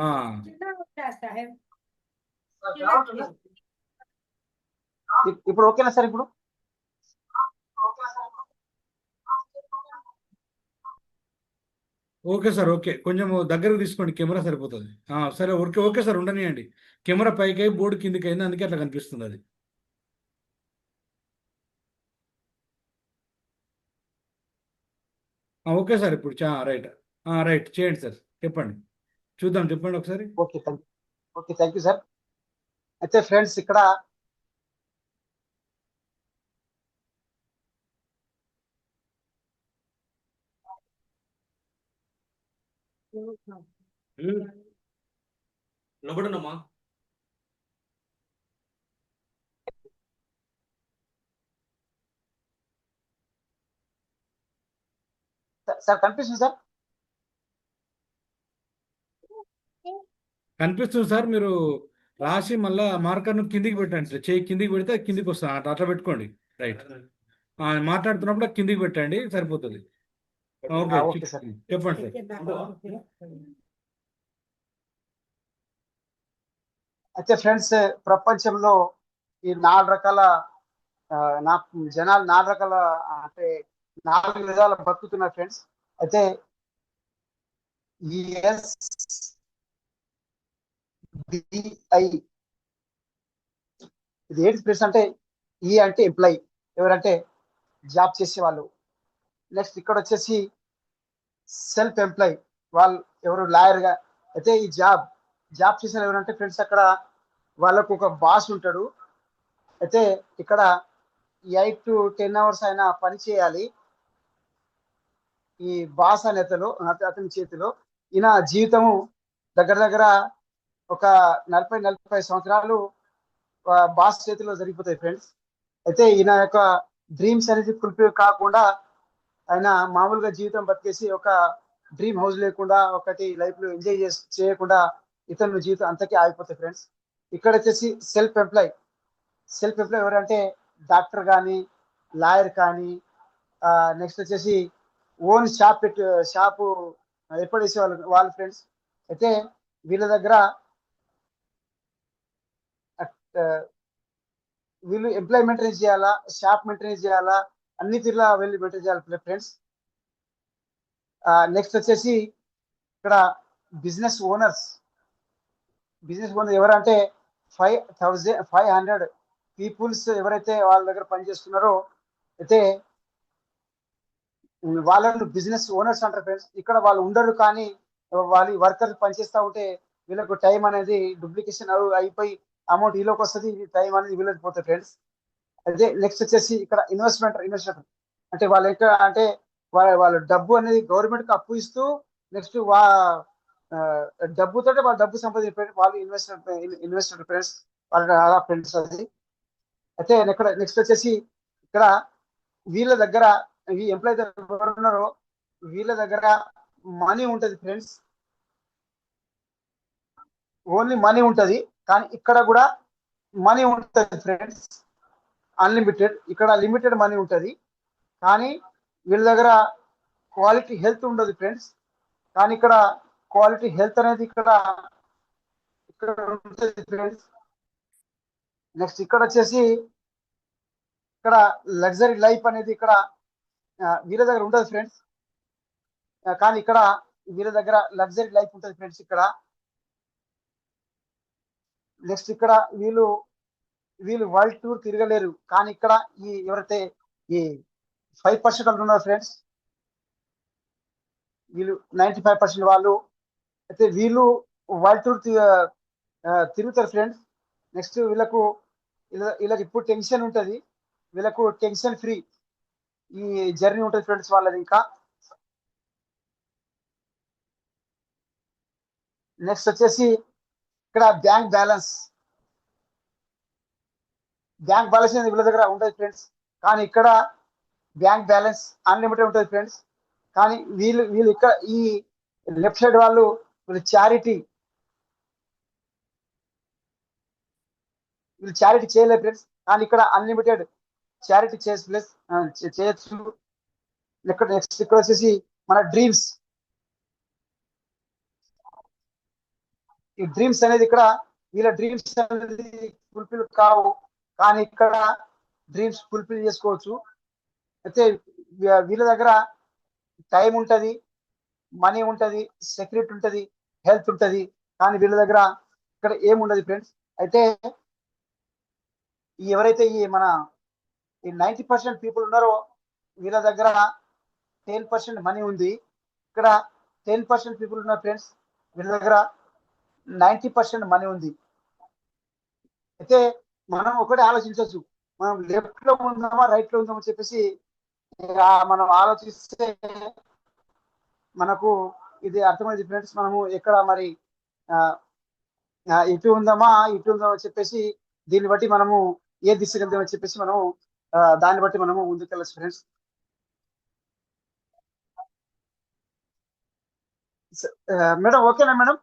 ఆ, ఇప్పుడు ఓకేనా సార్? ఇప్పుడు ఓకే సార్, ఓకే. కొంచెం దగ్గరకు తీసుకోండి, కెమెరా సరిపోతుంది. సరే, ఓకే ఓకే సార్, ఉండనియండి. కెమెరా పైకి అయి బోర్డు కిందికి అయింది, అందుకే అట్లా కనిపిస్తుంది అది. ఓకే సార్, ఇప్పుడు రైట్. రైట్ చేయండి సార్, చెప్పండి. చూద్దాం, చెప్పండి ఒకసారి. Okay, thank you sir. అయితే ఫ్రెండ్స్ ఇక్కడ లోబడునమ్మా. సార్ కనిపిస్తుంది సార్? కనిపిస్తుంది సార్. మీరు రాసి మళ్ళా మార్కర్ను కిందికి పెట్టండి సార్. చేయి కిందికి పెడితే అది కిందికి వస్తుంది, అట్లా పెట్టుకోండి. రైట్. మాట్లాడుతున్నప్పుడు అది కిందికి పెట్టండి, సరిపోతుంది. Okay, okay sir. చెప్పండి సార్. అయితే ఫ్రెండ్స్, ప్రపంచంలో ఈ 4 రకాల నా జనాలు 4 రకాల, అంటే 4 విధాల బతుకుతున్నారు ఫ్రెండ్స్. అయితే ESBI ఇది ఏంటి ఫ్రెండ్స్ అంటే, ఈ అంటే ఎంప్లాయీ, ఎవరంటే జాబ్ చేసే వాళ్ళు. నెక్స్ట్ ఇక్కడ వచ్చేసి సెల్ఫ్ ఎంప్లాయ్, వాళ్ళు ఎవరు లాయర్ గా. అయితే ఈ జాబ్ చేసిన ఎవరంటే ఫ్రెండ్స్, అక్కడ వాళ్ళకు ఒక బాస్ ఉంటాడు. అయితే ఇక్కడ 8 to 10 hours అయినా పని చేయాలి ఈ బాస్ అనే అతని చేతిలో. ఈయన జీవితము దగ్గర దగ్గర ఒక 40 సంవత్సరాలు బాస్ చేతిలో జరిగిపోతాయి ఫ్రెండ్స్. అయితే ఈయన యొక్క డ్రీమ్స్ అనేది ఫుల్ఫిల్ కాకుండా, ఆయన మామూలుగా జీవితం బతికేసి ఒక డ్రీమ్ హౌస్ లేకుండా, ఒకటి లైఫ్ లో ఎంజాయ్ చేయకుండా ఇతను జీవితం అంతకే ఆగిపోతాయి ఫ్రెండ్స్. ఇక్కడ వచ్చేసి సెల్ఫ్ ఎంప్లాయ్ ఎవరంటే డాక్టర్ కానీ, లాయర్ కానీ, నెక్స్ట్ వచ్చేసి ఓన్ షాపు ఎప్పుడు వేసే వాళ్ళు ఫ్రెండ్స్. అయితే వీళ్ళ దగ్గర వీళ్ళు ఎంప్లాయ్ మెయింటైన్ చేయాలా, షాప్ మెయింటైన్ చేయాలా, అన్ని తీరులా వెళ్ళి మెయింటైన్ చేయాలి ఫ్రెండ్స్. నెక్స్ట్ వచ్చేసి ఇక్కడ బిజినెస్ ఓనర్ ఎవరంటే 500 పీపుల్స్ ఎవరైతే వాళ్ళ దగ్గర పనిచేస్తున్నారో, అయితే వాళ్ళను బిజినెస్ ఓనర్స్ అంటారు ఫ్రెండ్స్. ఇక్కడ వాళ్ళు ఉండరు, కానీ వాళ్ళ వర్కర్స్ పనిచేస్తూ ఉంటే వీళ్ళకు టైం అనేది డూప్లికేషన్ అయిపోయి అమౌంట్ వీళ్ళకి వస్తుంది, టైం అనేది వీళ్ళకి పోతుంది ఫ్రెండ్స్. అదే నెక్స్ట్ వచ్చేసి ఇక్కడ ఇన్వెస్టర్ అంటే వాళ్ళు ఎక్కడ అంటే వాళ్ళ డబ్బు అనేది గవర్నమెంట్ కి అప్పు ఇస్తూ, నెక్స్ట్ డబ్బుతోటే వాళ్ళ డబ్బు సంపాదించే వాళ్ళు ఇన్వెస్టర్ ఫ్రెండ్స్, వాళ్ళ అలా ఫ్రెండ్స్ అది. అయితే ఇక్కడ నెక్స్ట్ వచ్చేసి ఇక్కడ వీళ్ళ దగ్గర, ఈ ఎంప్లాయీ ఎవరు ఉన్నారో వీళ్ళ దగ్గర మనీ ఉంటది ఫ్రెండ్స్, ఓన్లీ మనీ ఉంటది. కానీ ఇక్కడ కూడా మనీ ఉంటది ఫ్రెండ్స్, అన్లిమిటెడ్. ఇక్కడ లిమిటెడ్ మనీ ఉంటది, కానీ వీళ్ళ దగ్గర క్వాలిటీ హెల్త్ ఉండదు ఫ్రెండ్స్. కానీ ఇక్కడ క్వాలిటీ హెల్త్ అనేది ఇక్కడ ఉంటుంది ఫ్రెండ్స్. నెక్స్ట్ ఇక్కడ వచ్చేసి ఇక్కడ లగ్జరీ లైఫ్ అనేది ఇక్కడ వీళ్ళ దగ్గర ఉండదు ఫ్రెండ్స్. కానీ ఇక్కడ వీళ్ళ దగ్గర లగ్జరీ లైఫ్ ఉంటుంది ఫ్రెండ్స్ ఇక్కడ. నెక్స్ట్ ఇక్కడ వీళ్ళు వరల్డ్ టూర్ తిరగలేరు, కానీ ఇక్కడ ఎవరైతే ఈ 5% ఉన్నారు ఫ్రెండ్స్, వీళ్ళు 95% వాళ్ళు, అయితే వీళ్ళు వరల్డ్ టూర్ తిరుగుతారు ఫ్రెండ్స్. నెక్స్ట్ వీళ్ళకి ఇప్పుడు టెన్షన్ ఉంటుంది, వీళ్ళకు టెన్షన్ ఫ్రీ ఈ జర్నీ ఉంటుంది ఫ్రెండ్స్ వాళ్ళది. ఇంకా నెక్స్ట్ వచ్చేసి ఇక్కడ బ్యాంక్ బ్యాలెన్స్ అనేది వీళ్ళ దగ్గర ఉంటుంది ఫ్రెండ్స్. కానీ ఇక్కడ బ్యాంక్ బ్యాలెన్స్ అన్లిమిటెడ్ ఉంటుంది ఫ్రెండ్స్. కానీ వీళ్ళు ఇక్కడ ఈ లెఫ్ట్ సైడ్ వాళ్ళు చారిటీ చేయలేదు ఫ్రెండ్స్. కానీ ఇక్కడ అన్లిమిటెడ్ చారిటీ చేయొచ్చు. నెక్స్ట్ ఇక్కడ వచ్చేసి మన డ్రీమ్స్ ఈ డ్రీమ్స్ అనేది ఇక్కడ వీళ్ళ డ్రీమ్స్ అనేది ఫుల్ఫిల్ కావు, కానీ ఇక్కడ డ్రీమ్స్ ఫుల్ఫిల్ చేసుకోవచ్చు. అయితే వీళ్ళ దగ్గర టైం ఉంటది, మనీ ఉంటది, సెక్యూరిటీ ఉంటది, హెల్త్ ఉంటది, కానీ వీళ్ళ దగ్గర ఇక్కడ ఏముండదు ఫ్రెండ్స్. అయితే ఎవరైతే ఈ 90% పీపుల్ ఉన్నారో వీళ్ళ దగ్గర 10% మనీ ఉంది. ఇక్కడ 10% పీపుల్ ఉన్నారు ఫ్రెండ్స్, వీళ్ళ దగ్గర 90% మనీ ఉంది. అయితే మనం ఒకటే ఆలోచించవచ్చు, మనం లెఫ్ట్ లో ఉందామా రైట్ లో ఉందామా చెప్పేసి మనం ఆలోచిస్తే మనకు ఇది అర్థమైంది ఫ్రెండ్స్. మనము ఎక్కడ మరి ఇటు ఉందామా ఇటు ఉందామా చెప్పేసి దీన్ని బట్టి మనము ఏ దిశకి వెళ్దామని చెప్పేసి మనం దాన్ని బట్టి మనము ముందుకు వెళ్ళచ్చు ఫ్రెండ్స్. మేడం ఓకేనా madam?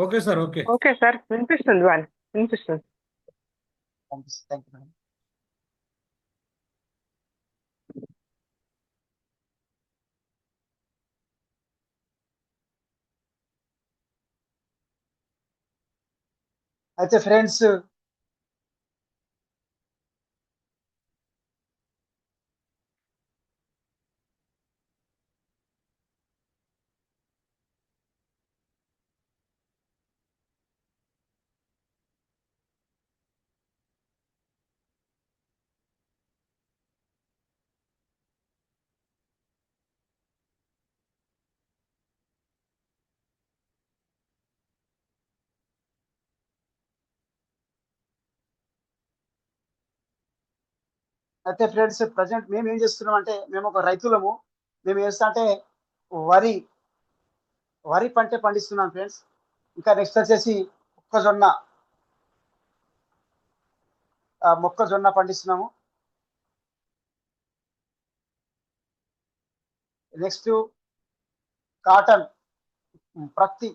Okay sir, okay. Okay sir, వినిపిస్తుంది వాళ్ళు, వినిపిస్తుంది. Thank you madam. అయితే ఫ్రెండ్స్ ప్రజెంట్ మేము ఏం చేస్తున్నాం అంటే, మేము ఒక రైతులము. మేము ఏం చేస్తా అంటే వరి వరి పంట పండిస్తున్నాం ఫ్రెండ్స్. ఇంకా నెక్స్ట్ వచ్చేసి మొక్కజొన్న పండిస్తున్నాము. నెక్స్ట్ కాటన్, ప్రత్తి,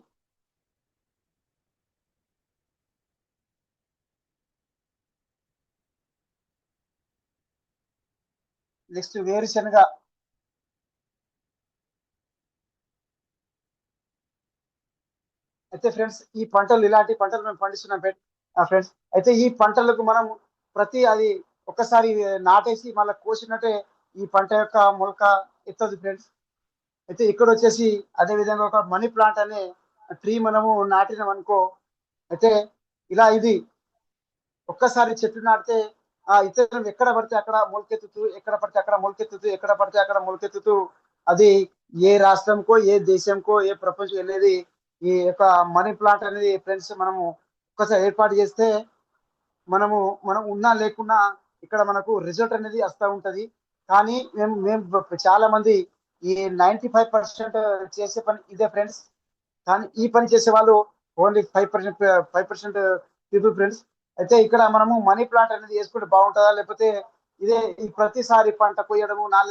నెక్స్ట్ వేరుశనగ, అయితే ఫ్రెండ్స్ ఈ పంటలు ఇలాంటి పంటలు మేము పండిస్తున్నాం ఫ్రెండ్స్. అయితే ఈ పంటలకు మనం అది ఒక్కసారి నాటేసి మళ్ళీ కోసినట్టే ఈ పంట యొక్క మొలక ఎత్తదు ఫ్రెండ్స్. అయితే ఇక్కడ వచ్చేసి అదే విధంగా ఒక మనీ ప్లాంట్ అనే ట్రీ మనము నాటినాం అనుకో, అయితే ఇలా ఇది ఒక్కసారి చెట్టు నాటితే ఆ ఇతరం ఎక్కడ పడితే అక్కడ మొలకెత్తుతూ, ఎక్కడ పడితే అక్కడ మొలకెత్తుతూ, ఎక్కడ పడితే అక్కడ మొలకెత్తుతూ, అది ఏ రాష్ట్రంకో ఏ దేశంకో ఏ ప్రపంచం వెళ్ళేది ఈ యొక్క మనీ ప్లాంట్ అనేది ఫ్రెండ్స్ మనము ఒక్కసారి ఏర్పాటు చేస్తే మనం ఉన్నా లేకున్నా ఇక్కడ మనకు రిజల్ట్ అనేది వస్తూ ఉంటది. కానీ మేము చాలా మంది ఈ 95% చేసే పని ఇదే ఫ్రెండ్స్. కానీ ఈ పని చేసే వాళ్ళు ఓన్లీ 5% పీపుల్ ఫ్రెండ్స్. అయితే ఇక్కడ మనము మనీ ప్లాంట్ అనేది చేసుకుంటే బాగుంటుందా, లేకపోతే ఇదే ఈ ప్రతిసారి పంట కొయ్యడము 4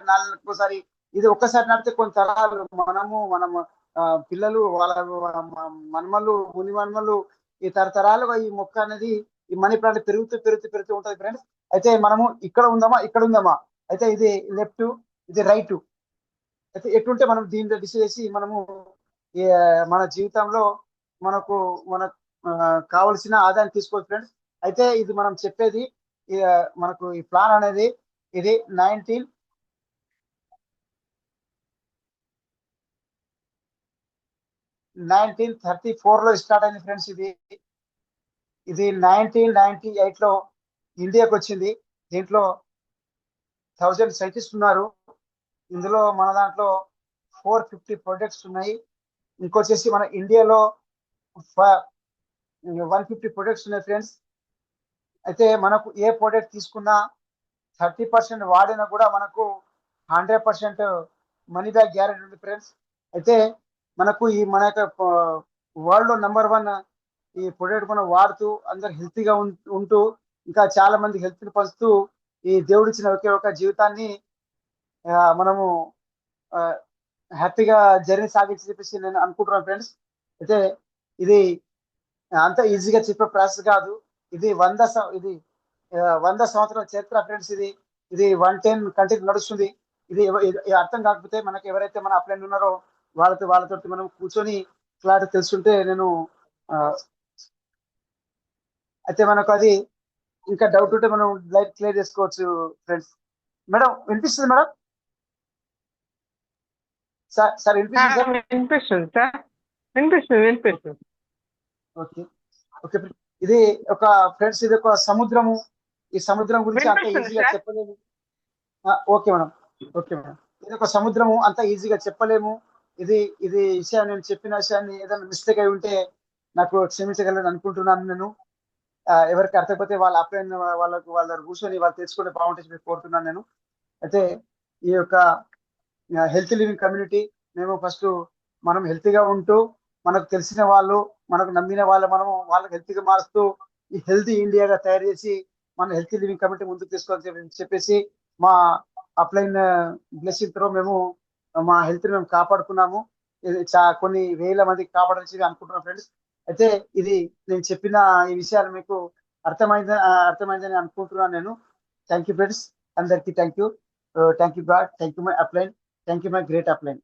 నెలలకు ఒకసారి ఇది ఒక్కసారి నడితే కొన్ని తరాలు మనము పిల్లలు వాళ్ళ మన్మలు ముని మన్మలు ఈ తరతరాలుగా ఈ మొక్క అనేది ఈ మనీ ప్లాంట్ పెరుగుతూ ఉంటది ఫ్రెండ్స్. అయితే మనము ఇక్కడ ఉందామా, అయితే ఇది లెఫ్ట్, ఇది రైట్, అయితే ఎటుంటే మనం దీంట్లో డిసైడ్ చేసి మనము మన జీవితంలో మనకు కావలసిన ఆదాయం తీసుకోవచ్చు ఫ్రెండ్స్. అయితే ఇది మనం చెప్పేది మనకు ఈ ప్లాన్ అనేది ఇది 1934 లో స్టార్ట్ అయింది ఫ్రెండ్స్. ఇది 1998 లో ఇండియాకి వచ్చింది. దీంట్లో 1000 సైంటిస్ట్ ఉన్నారు. ఇందులో మన దాంట్లో 450 ప్రొజెక్ట్స్ ఉన్నాయి. ఇంకొచ్చేసి మన ఇండియాలో 150 ప్రొజెక్ట్స్ ఉన్నాయి ఫ్రెండ్స్. అయితే మనకు ఏ ప్రొడక్ట్ తీసుకున్నా 30% వాడినా కూడా మనకు 100% మనీ బ్యాక్ గ్యారెంటీ ఉంది ఫ్రెండ్స్. అయితే మనకు మన యొక్క వరల్డ్ లో #1 ఈ ప్రొడక్ట్ మనం వాడుతూ అందరు హెల్తీగా ఉంటూ ఇంకా చాలా మంది హెల్త్ ని పంచుతూ ఈ దేవుడిచ్చిన ఒకే ఒక జీవితాన్ని మనము హ్యాపీగా జర్నీ సాగించి చెప్పేసి నేను అనుకుంటున్నాను ఫ్రెండ్స్. అయితే ఇది అంత ఈజీగా చెప్పే ప్రాసెస్ కాదు. ఇది 100 సంవత్సరాల చరిత్ర ఫ్రెండ్స్. ఇది 110 కంట్రీ నడుస్తుంది. ఇది అర్థం కాకపోతే మనకి ఎవరైతే మన అప్లైన్ ఉన్నారో వాళ్ళతో మనం కూర్చొని క్లారిటీ తెలుసుంటే నేను ఆ, అయితే మనకు అది ఇంకా డౌట్ ఉంటే మనం లైట్ క్లియర్ చేసుకోవచ్చు ఫ్రెండ్స్. మేడం వినిపిస్తుంది మేడం? సార్ వినిపిస్తుంది సార్? వినిపిస్తుంది సార్, వినిపిస్తుంది. Okay okay. ఇది ఒక ఫ్రెండ్స్, ఇది ఒక సముద్రము. ఈ సముద్రం గురించి అంత వినిపిస్తుంది ఈజీగా సార్. చెప్పలేము. Okay madam, okay madam. ఇది ఒక సముద్రము, అంత ఈజీగా చెప్పలేము. ఇది ఇది విషయాన్ని, నేను చెప్పిన విషయాన్ని ఏదైనా మిస్టేక్ అయి ఉంటే నాకు క్షమించగలని అనుకుంటున్నాను నేను. ఎవరికి అర్థమైపోతే వాళ్ళ అప్లైన్ వాళ్ళ కూర్చొని వాళ్ళు తెలుసుకుంటే బాగుంటుంది చెప్పి కోరుతున్నాను నేను. అయితే ఈ యొక్క హెల్త్ లివింగ్ కమ్యూనిటీ, మేము ఫస్ట్ మనం హెల్తీగా ఉంటూ మనకు తెలిసిన వాళ్ళు, మనకు నమ్మిన వాళ్ళు, మనం వాళ్ళకి హెల్తీగా మారుస్తూ ఈ హెల్తీ ఇండియాగా తయారు చేసి మన హెల్తీ లివింగ్ కమ్యూనిటీ ముందుకు తీసుకోవాలని చెప్పేసి మా అప్లైన్ బ్లెస్సింగ్ త్రో మేము మా హెల్త్ మేము కాపాడుకున్నాము. ఇది కొన్ని వేల మందికి కాపాడాల్సి అనుకుంటున్నాం ఫ్రెండ్స్. అయితే ఇది నేను చెప్పిన ఈ విషయాలు మీకు అర్థమైందని అనుకుంటున్నాను నేను. థ్యాంక్ యూ ఫ్రెండ్స్, అందరికీ thank you. Thank you God, thank you my upline, thank you my great upline.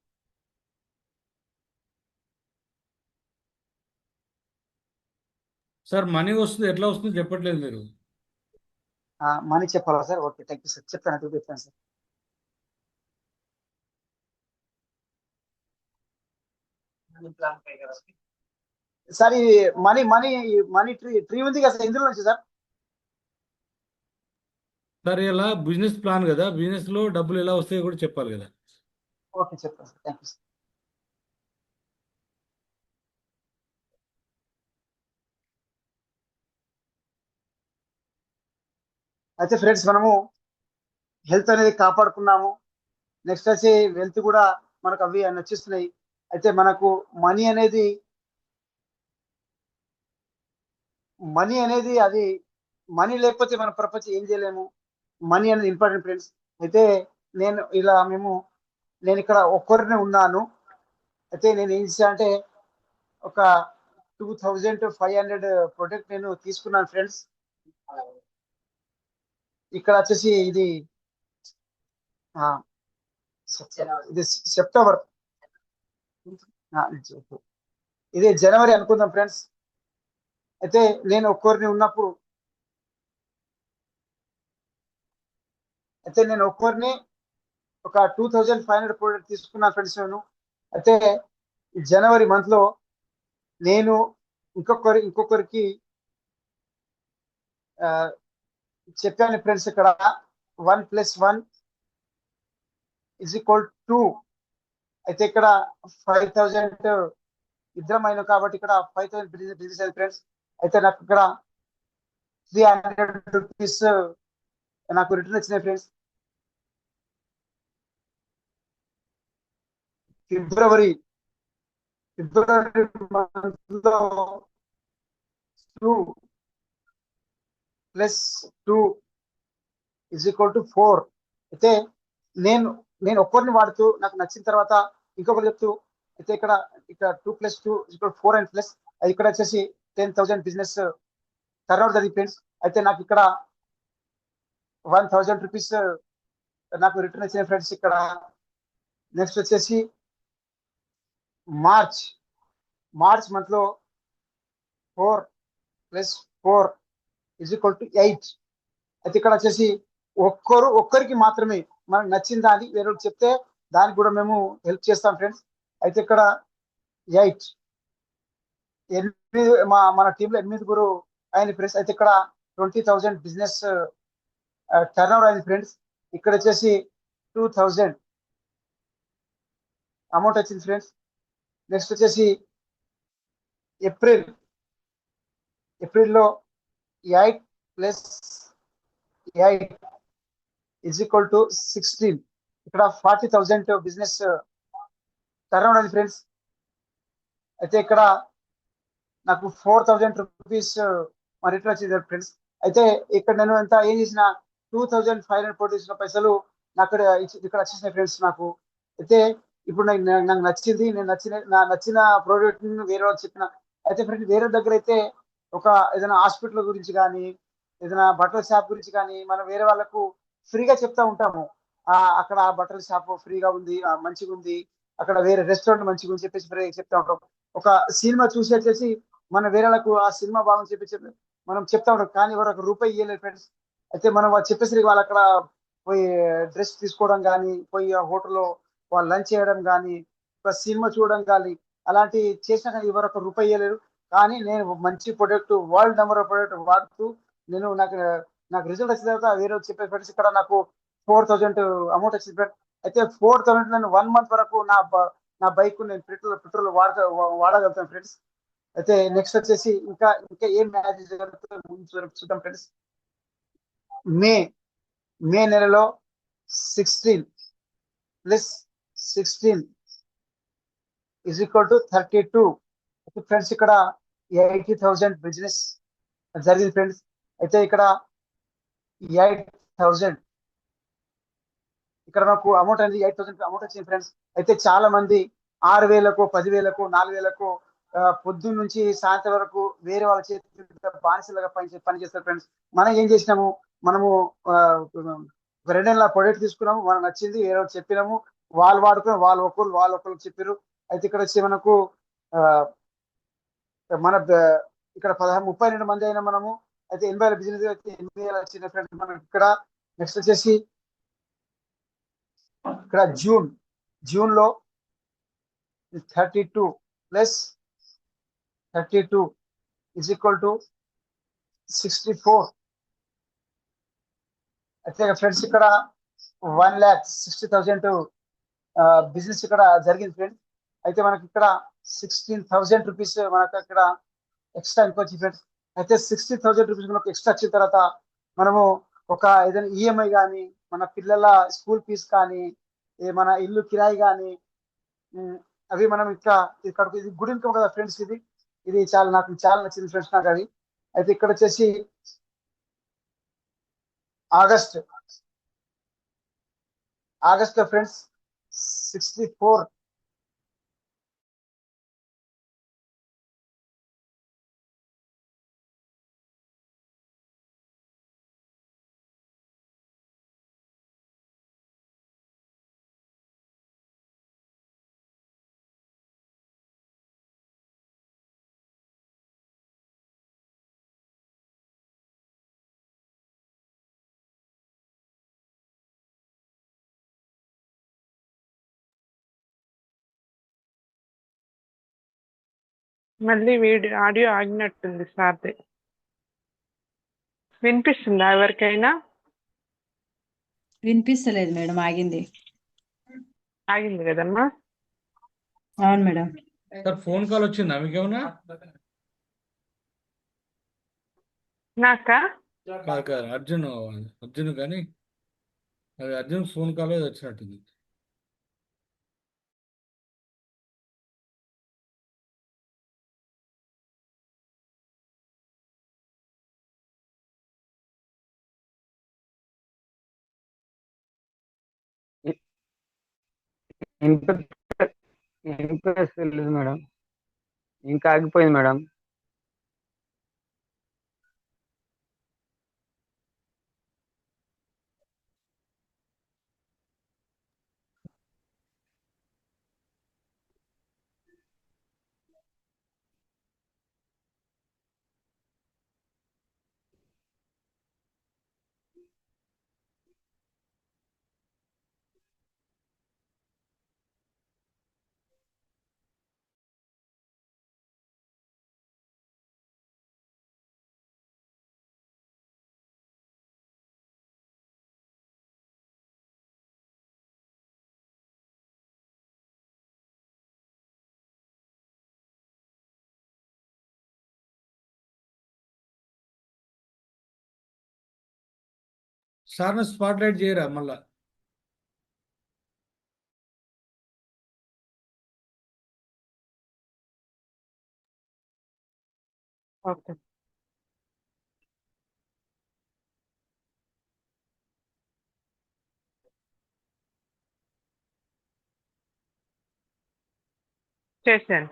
Sir money వస్తుంది, ఎట్లా వస్తుంది చెప్పట్లేదు మీరు. మనీ చెప్పాలా sir? Okay, thank you sir. చెప్తాను సార్. సార్ ఈ మనీ మనీ మనీ ట్రీ ఉంది కదా సార్, ఇందులో నుంచి సార్? సార్ ఇలా బిజినెస్ ప్లాన్ కదా, బిజినెస్ లో డబ్బులు ఎలా వస్తాయో కూడా చెప్పాలి కదా. ఓకే, చెప్తాను సార్. Thank you sir. అయితే ఫ్రెండ్స్, మనము హెల్త్ అనేది కాపాడుకున్నాము. నెక్స్ట్ వచ్చి వెల్త్ కూడా మనకు అవి నచ్చిస్తున్నాయి. అయితే మనకు మనీ అనేది అది మనీ లేకపోతే మన ప్రపంచం ఏం చేయలేము. మనీ అనేది ఇంపార్టెంట్ ఫ్రెండ్స్. అయితే నేను ఇక్కడ ఒక్కరినే ఉన్నాను. అయితే నేను ఏం చేశా అంటే ఒక 2500 ప్రొడక్ట్ నేను తీసుకున్నాను ఫ్రెండ్స్. ఇక్కడ వచ్చేసి ఇది ఇది సెప్టెంబర్, ఇది జనవరి అనుకుందాం ఫ్రెండ్స్. అయితే నేను ఒక్కరిని ఉన్నప్పుడు ఒక 2500 ప్రోడక్ట్ తీసుకున్నా ఫ్రెండ్స్ నేను. అయితే జనవరి మంత్ లో నేను ఇంకొకరికి చెప్పాను ఫ్రెండ్స్. ఇక్కడ 1+1 = 2. అయితే ఇక్కడ 5000 ఇద్దరం అయినా కాబట్టి ఇక్కడ 5000 బిజినెస్ అయింది ఫ్రెండ్స్. అయితే నాకు ఇక్కడ 300 రూపీస్ నాకు రిటర్న్ వచ్చినాయి ఫ్రెండ్స్. ఫిబ్రవరి మంత్ లో 2+2 = 4. అయితే నేను ఒక్కరిని వాడుతూ నాకు నచ్చిన తర్వాత ఇంకొకరు చెప్తూ, అయితే ఇక్కడ 2+2 = 4 అండ్ ప్లస్ అది ఇక్కడ వచ్చేసి 10,000 బిజినెస్ టర్నోవర్ జరిగింది ఫ్రెండ్స్. అయితే నాకు ఇక్కడ 1000 రూపీస్ నాకు రిటర్న్ వచ్చిన ఫ్రెండ్స్ ఇక్కడ. నెక్స్ట్ వచ్చేసి మార్చ్ మంత్ లో 4+4 = 8. అయితే ఇక్కడ వచ్చేసి ఒక్కరికి మాత్రమే మనకు నచ్చిన దాన్ని వేరే చెప్తే దానికి కూడా మేము హెల్ప్ చేస్తాం ఫ్రెండ్స్. అయితే ఇక్కడ 8 మన టీంలో 8 అయింది ఫ్రెండ్స్. అయితే ఇక్కడ 20,000 బిజినెస్ టర్నోవర్ అయింది ఫ్రెండ్స్. ఇక్కడ వచ్చేసి 2000 అమౌంట్ వచ్చింది ఫ్రెండ్స్. నెక్స్ట్ వచ్చేసి ఏప్రిల్లో 8+8 = 16. ఇక్కడ 40,000 బిజినెస్ టర్నోవర్ అయింది ఫ్రెండ్స్. అయితే ఇక్కడ నాకు 4000 రూపీస్ రిటర్న్ వచ్చింది ఫ్రెండ్స్. అయితే ఇక్కడ నేను ఏం చేసిన 2500 పోటీసిన పైసలు నాకు ఇక్కడ వచ్చేసినాయి ఫ్రెండ్స్ నాకు. అయితే ఇప్పుడు నాకు నచ్చింది, నచ్చిన ప్రోడక్ట్ వేరే వాళ్ళు చెప్పిన. అయితే ఫ్రెండ్స్ వేరే దగ్గర అయితే ఏదైనా హాస్పిటల్ గురించి కానీ, ఏదైనా బట్టల షాప్ గురించి కానీ మనం వేరే వాళ్ళకు ఫ్రీగా చెప్తా ఉంటాము. అక్కడ ఆ బట్టల షాప్ ఫ్రీగా ఉంది, మంచిగా ఉంది, అక్కడ వేరే రెస్టారెంట్ మంచిగా ఉంది చెప్పేసి చెప్తా ఉంటాం. ఒక సినిమా చూసి వచ్చేసి మన వేరేలకు ఆ సినిమా బాగుంది చెప్పేసి మనం చెప్తా ఉంటాం, కానీ ఎవరు ఒక రూపాయి ఇవ్వలేదు ఫ్రెండ్స్. అయితే మనం అది చెప్పేసరికి వాళ్ళు అక్కడ పోయి డ్రెస్ తీసుకోవడం కానీ, పోయి ఆ హోటల్లో వాళ్ళు లంచ్ చేయడం కానీ, ఒక సినిమా చూడడం కానీ, అలాంటి చేసినా కానీ ఎవరు ఒక రూపాయి ఇవ్వలేరు. కానీ నేను మంచి product, world number of product వాడుతూ నేను నాకు రిజల్ట్ వచ్చిన తర్వాత వేరే వాళ్ళకి చెప్పే ఫ్రెండ్స్ ఇక్కడ నాకు 4000 అమౌంట్ వచ్చింది ఫ్రెండ్. అయితే 4000 నేను 1 మంత్ వరకు నా బైక్ నేను పెట్రోల్ వాడగలుగుతాను ఫ్రెండ్స్. అయితే నెక్స్ట్ వచ్చేసి ఇంకా ఇంకా ఏం మ్యాజిక్ జరుగుతుందో ముందు చూద్దాం ఫ్రెండ్స్. మే మే నెలలో 16 + 16 = 32. ఫ్రెండ్స్ ఇక్కడ 80,000 బిజినెస్ జరిగింది ఫ్రెండ్స్. అయితే ఇక్కడ 8,000 ఇక్కడ నాకు అమౌంట్ అనేది 8,000 అమౌంట్ వచ్చింది ఫ్రెండ్స్. అయితే చాలా మంది 6,000కు 10,000కు 4,000కు పొద్దున్న నుంచి సాయంత్రం వరకు వేరే వాళ్ళ చేతి బానిసలుగా పని చేస్తారు ఫ్రెండ్స్. మనం ఏం చేసినాము, మనము ఒక 2 నెలల ప్రొడక్ట్ తీసుకున్నాము, మనకు నచ్చింది, వేరే వాళ్ళకి చెప్పినాము, వాళ్ళు వాడుకుని వాళ్ళు ఒకరికి చెప్పారు. అయితే ఇక్కడ వచ్చి మనకు ఆ, మన ఇక్కడ 32 మంది అయినా మనము. అయితే 80,000 బిజినెస్ అయితే 8,000 వచ్చిన ఫ్రెండ్స్ మనం ఇక్కడ. నెక్స్ట్ వచ్చేసి ఇక్కడ జూన్ లో 32 + 32 = 64. అయితే ఫ్రెండ్స్ ఇక్కడ 1,60,000 బిజినెస్ ఇక్కడ జరిగింది ఫ్రెండ్స్. అయితే మనకి ఇక్కడ 16,000 రూపీస్ మనకు ఇక్కడ ఎక్స్ట్రా ఇంకా వచ్చింది ఫ్రెండ్స్. అయితే 60,000 రూపీస్ మనకు ఎక్స్ట్రా వచ్చిన తర్వాత మనము ఒక ఏదైనా ఈఎంఐ కానీ, మన పిల్లల స్కూల్ ఫీజు కానీ, మన ఇల్లు కిరాయి కానీ, అవి మనం ఇక్కడ ఇది గుడ్ ఇన్కమ్ కదా ఫ్రెండ్స్. ఇది నాకు చాలా నచ్చింది ఫ్రెండ్స్ నాకు అది. అయితే ఇక్కడ వచ్చేసి ఆగస్ట్ లో ఫ్రెండ్స్ 64. మళ్ళీ ఆడియో ఆగినట్టుంది సార్ది. వినిపిస్తుందా ఎవరికైనా? వినిపిస్తలేదు మేడం, ఆగింది. ఆగింది కదమ్మా. అవును మేడం. సార్ ఫోన్ కాల్ వచ్చిందా మీకేమన్నా? నాకా? కాదు కాదు, అర్జున్ కానీ అది అర్జున్ ఫోన్ కాల్ ఏదో వచ్చినట్టుంది. ఇంప్రెస్ మేడం, ఇంకా ఆగిపోయింది మేడం. సార్ని స్పాట్ లైట్ చేయరా మళ్ళా? ఓకే. చేశాను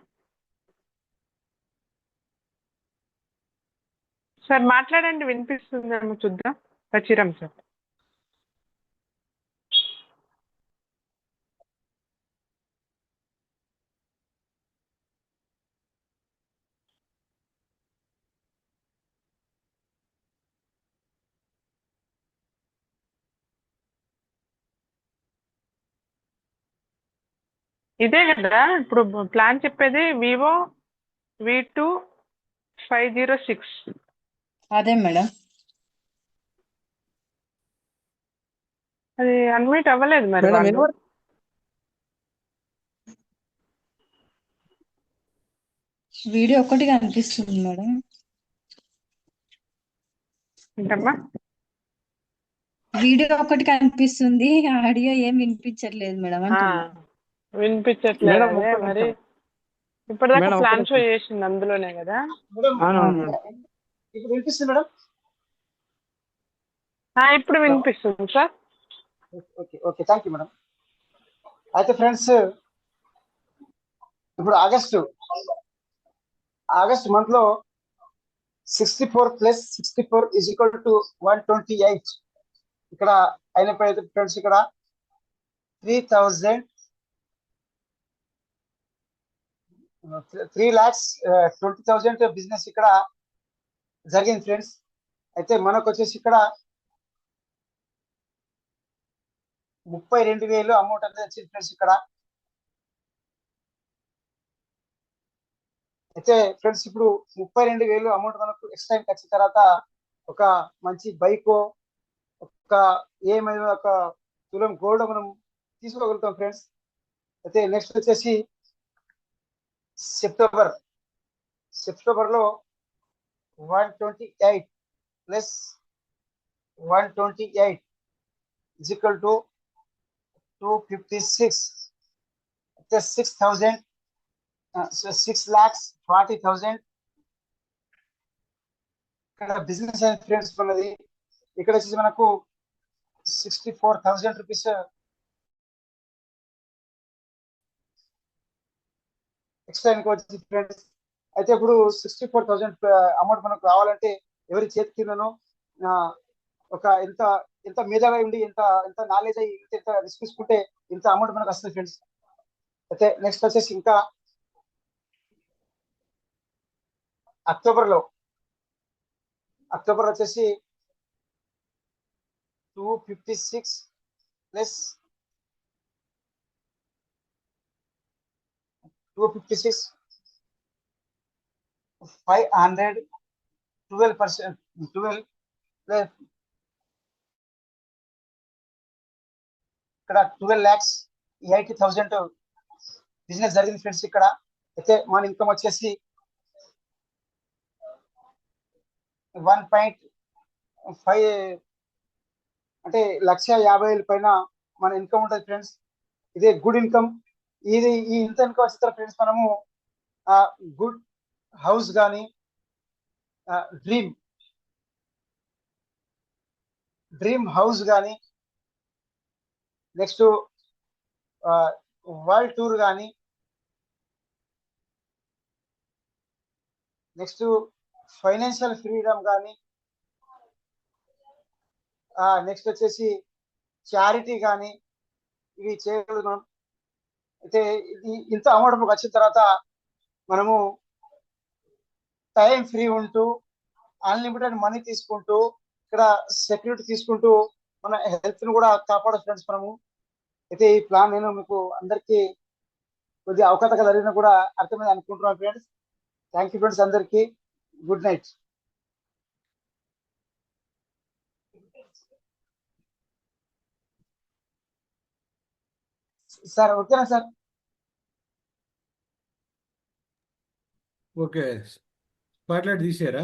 సార్. మాట్లాడండి, వినిపిస్తుందేమో చూద్దాం. వచ్చిరాం సార్. ఇదే కదా ఇప్పుడు ప్లాన్ చెప్పేది వివో V2506. అదే మేడం. అది అన్మిట్ అవ్వలేదు మరి మేడం వాళ్ళు. వినబడు వీడియో ఒక్కటి కనిపిస్తుంది మేడం. ఏంటమ్మా? వీడియో ఒకటి కనిపిస్తుంది, ఆడియో ఏం వినిపించట్లేదు మేడం ఆ, అంటున్నా. వినిపించట్లేదు. మేడం అదే ఒక్క మరి నిమిషం ఇప్పటిదాకా మేడం ఒక్క ప్లాన్ షో నిమిషం చేసింది అందులోనే కదా. మేడం అవునవును అవును. మేడం. ఇప్పుడు వినిపిస్తుంది మేడం. ఇప్పుడు హలో. వినిపిస్తుంది sir. Okay okay, thank you madam. అయితే ఫ్రెండ్స్, ఇప్పుడు ఆగస్ట్ మంత్ లో 64 ప్లస్ 64 ఈజ్ ఈక్వల్ టు 128. ఇక్కడ అయినప్పుడు ఫ్రెండ్స్ ఇక్కడ 3,20,000 బిజినెస్ ఇక్కడ జరిగింది ఫ్రెండ్స్. అయితే మనకు వచ్చేసి ఇక్కడ 32,000 అమౌంట్ అనేది వచ్చింది ఫ్రెండ్స్ ఇక్కడ. అయితే ఫ్రెండ్స్ ఇప్పుడు 32,000 అమౌంట్ మనకు ఎక్స్ట్రా వచ్చిన తర్వాత ఒక మంచి బైక్, ఒక ఏమైనా ఒక తులం గోల్డ్ మనం తీసుకోగలుగుతాం ఫ్రెండ్స్. అయితే నెక్స్ట్ వచ్చేసి సెప్టెంబర్ లో 128 ప్లస్ 128 is equal to 256. అయితే 6,40,000 ఇక్కడ బిజినెస్ అండ్ ఫ్రెండ్స్ ఉన్నది. ఇక్కడ వచ్చేసి మనకు 64,000 రూపీస్ ఎక్స్ట్రా ఇన్కమ్ వచ్చింది ఫ్రెండ్స్. అయితే ఇప్పుడు 64,000 అమౌంట్ మనకు రావాలంటే ఎవరి చేతి కిందనో ఒక ఎంత ఎంత మేధావి ఉండి ఎంత ఎంత నాలెడ్జ్ అయ్యి ఎంత రిస్క్ తీసుకుంటే ఇంత అమౌంట్ మనకు వస్తుంది ఫ్రెండ్స్. అయితే నెక్స్ట్ వచ్చేసి ఇంకా అక్టోబర్ వచ్చేసి 256 ప్లస్ 256 500 12% 12 ప్లస్ ఇక్కడ 12,80,000 బిజినెస్ జరిగింది ఫ్రెండ్స్ ఇక్కడ. అయితే మన ఇన్కమ్ వచ్చేసి 1.5 అంటే 1,50,000 పైన మన ఇన్కమ్ ఉంటుంది ఫ్రెండ్స్. ఇదే గుడ్ ఇన్కమ్. ఈ ఇంత ఇన్కమ్ వచ్చిన ఫ్రెండ్స్ మనము గుడ్ హౌస్ కానీ డ్రీమ్ హౌస్ కానీ నెక్స్ట్ వరల్డ్ టూర్ కానీ నెక్స్ట్ ఫైనాన్షియల్ ఫ్రీడమ్ కానీ నెక్స్ట్ వచ్చేసి చారిటీ కానీ ఇవి చేయగలుగుతాం. అయితే ఇంత అమౌంట్ వచ్చిన తర్వాత మనము టైం ఫ్రీ ఉంటూ అన్లిమిటెడ్ మనీ తీసుకుంటూ ఇక్కడ సెక్యూరిటీ తీసుకుంటూ మన హెల్త్ ను కూడా కాపాడచ్చు ఫ్రెండ్స్ మనము. అయితే ఈ ప్లాన్ నేను మీకు అందరికీ కొద్దిగా అవకతవక జరిగినా కూడా అర్థమైంది అనుకుంటున్నాను ఫ్రెండ్స్. థ్యాంక్ యూ ఫ్రెండ్స్, అందరికీ గుడ్ నైట్. సార్ ఓకేనా సార్? ఓకే, స్పాట్లైట్ తీసారా?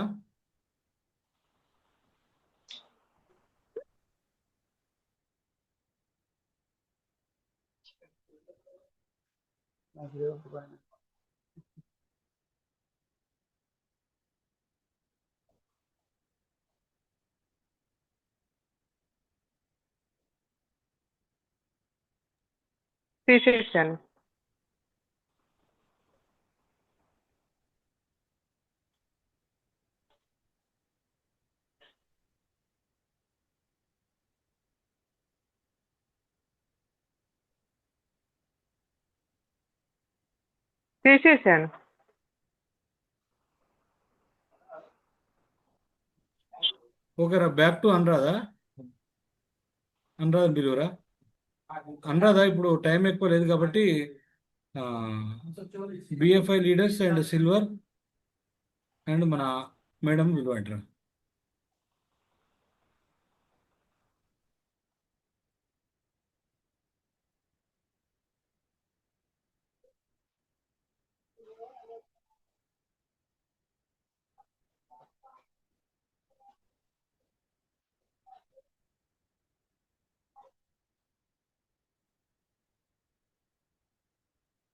తీసేసాను. తీసేసాను. ఓకేరా, బ్యాక్ టు అనురాధ డెలివరా. అనురాధ ఇప్పుడు టైం ఎక్కువ లేదు కాబట్టి BFI leaders and silver and మన మేడం విలువడ్రా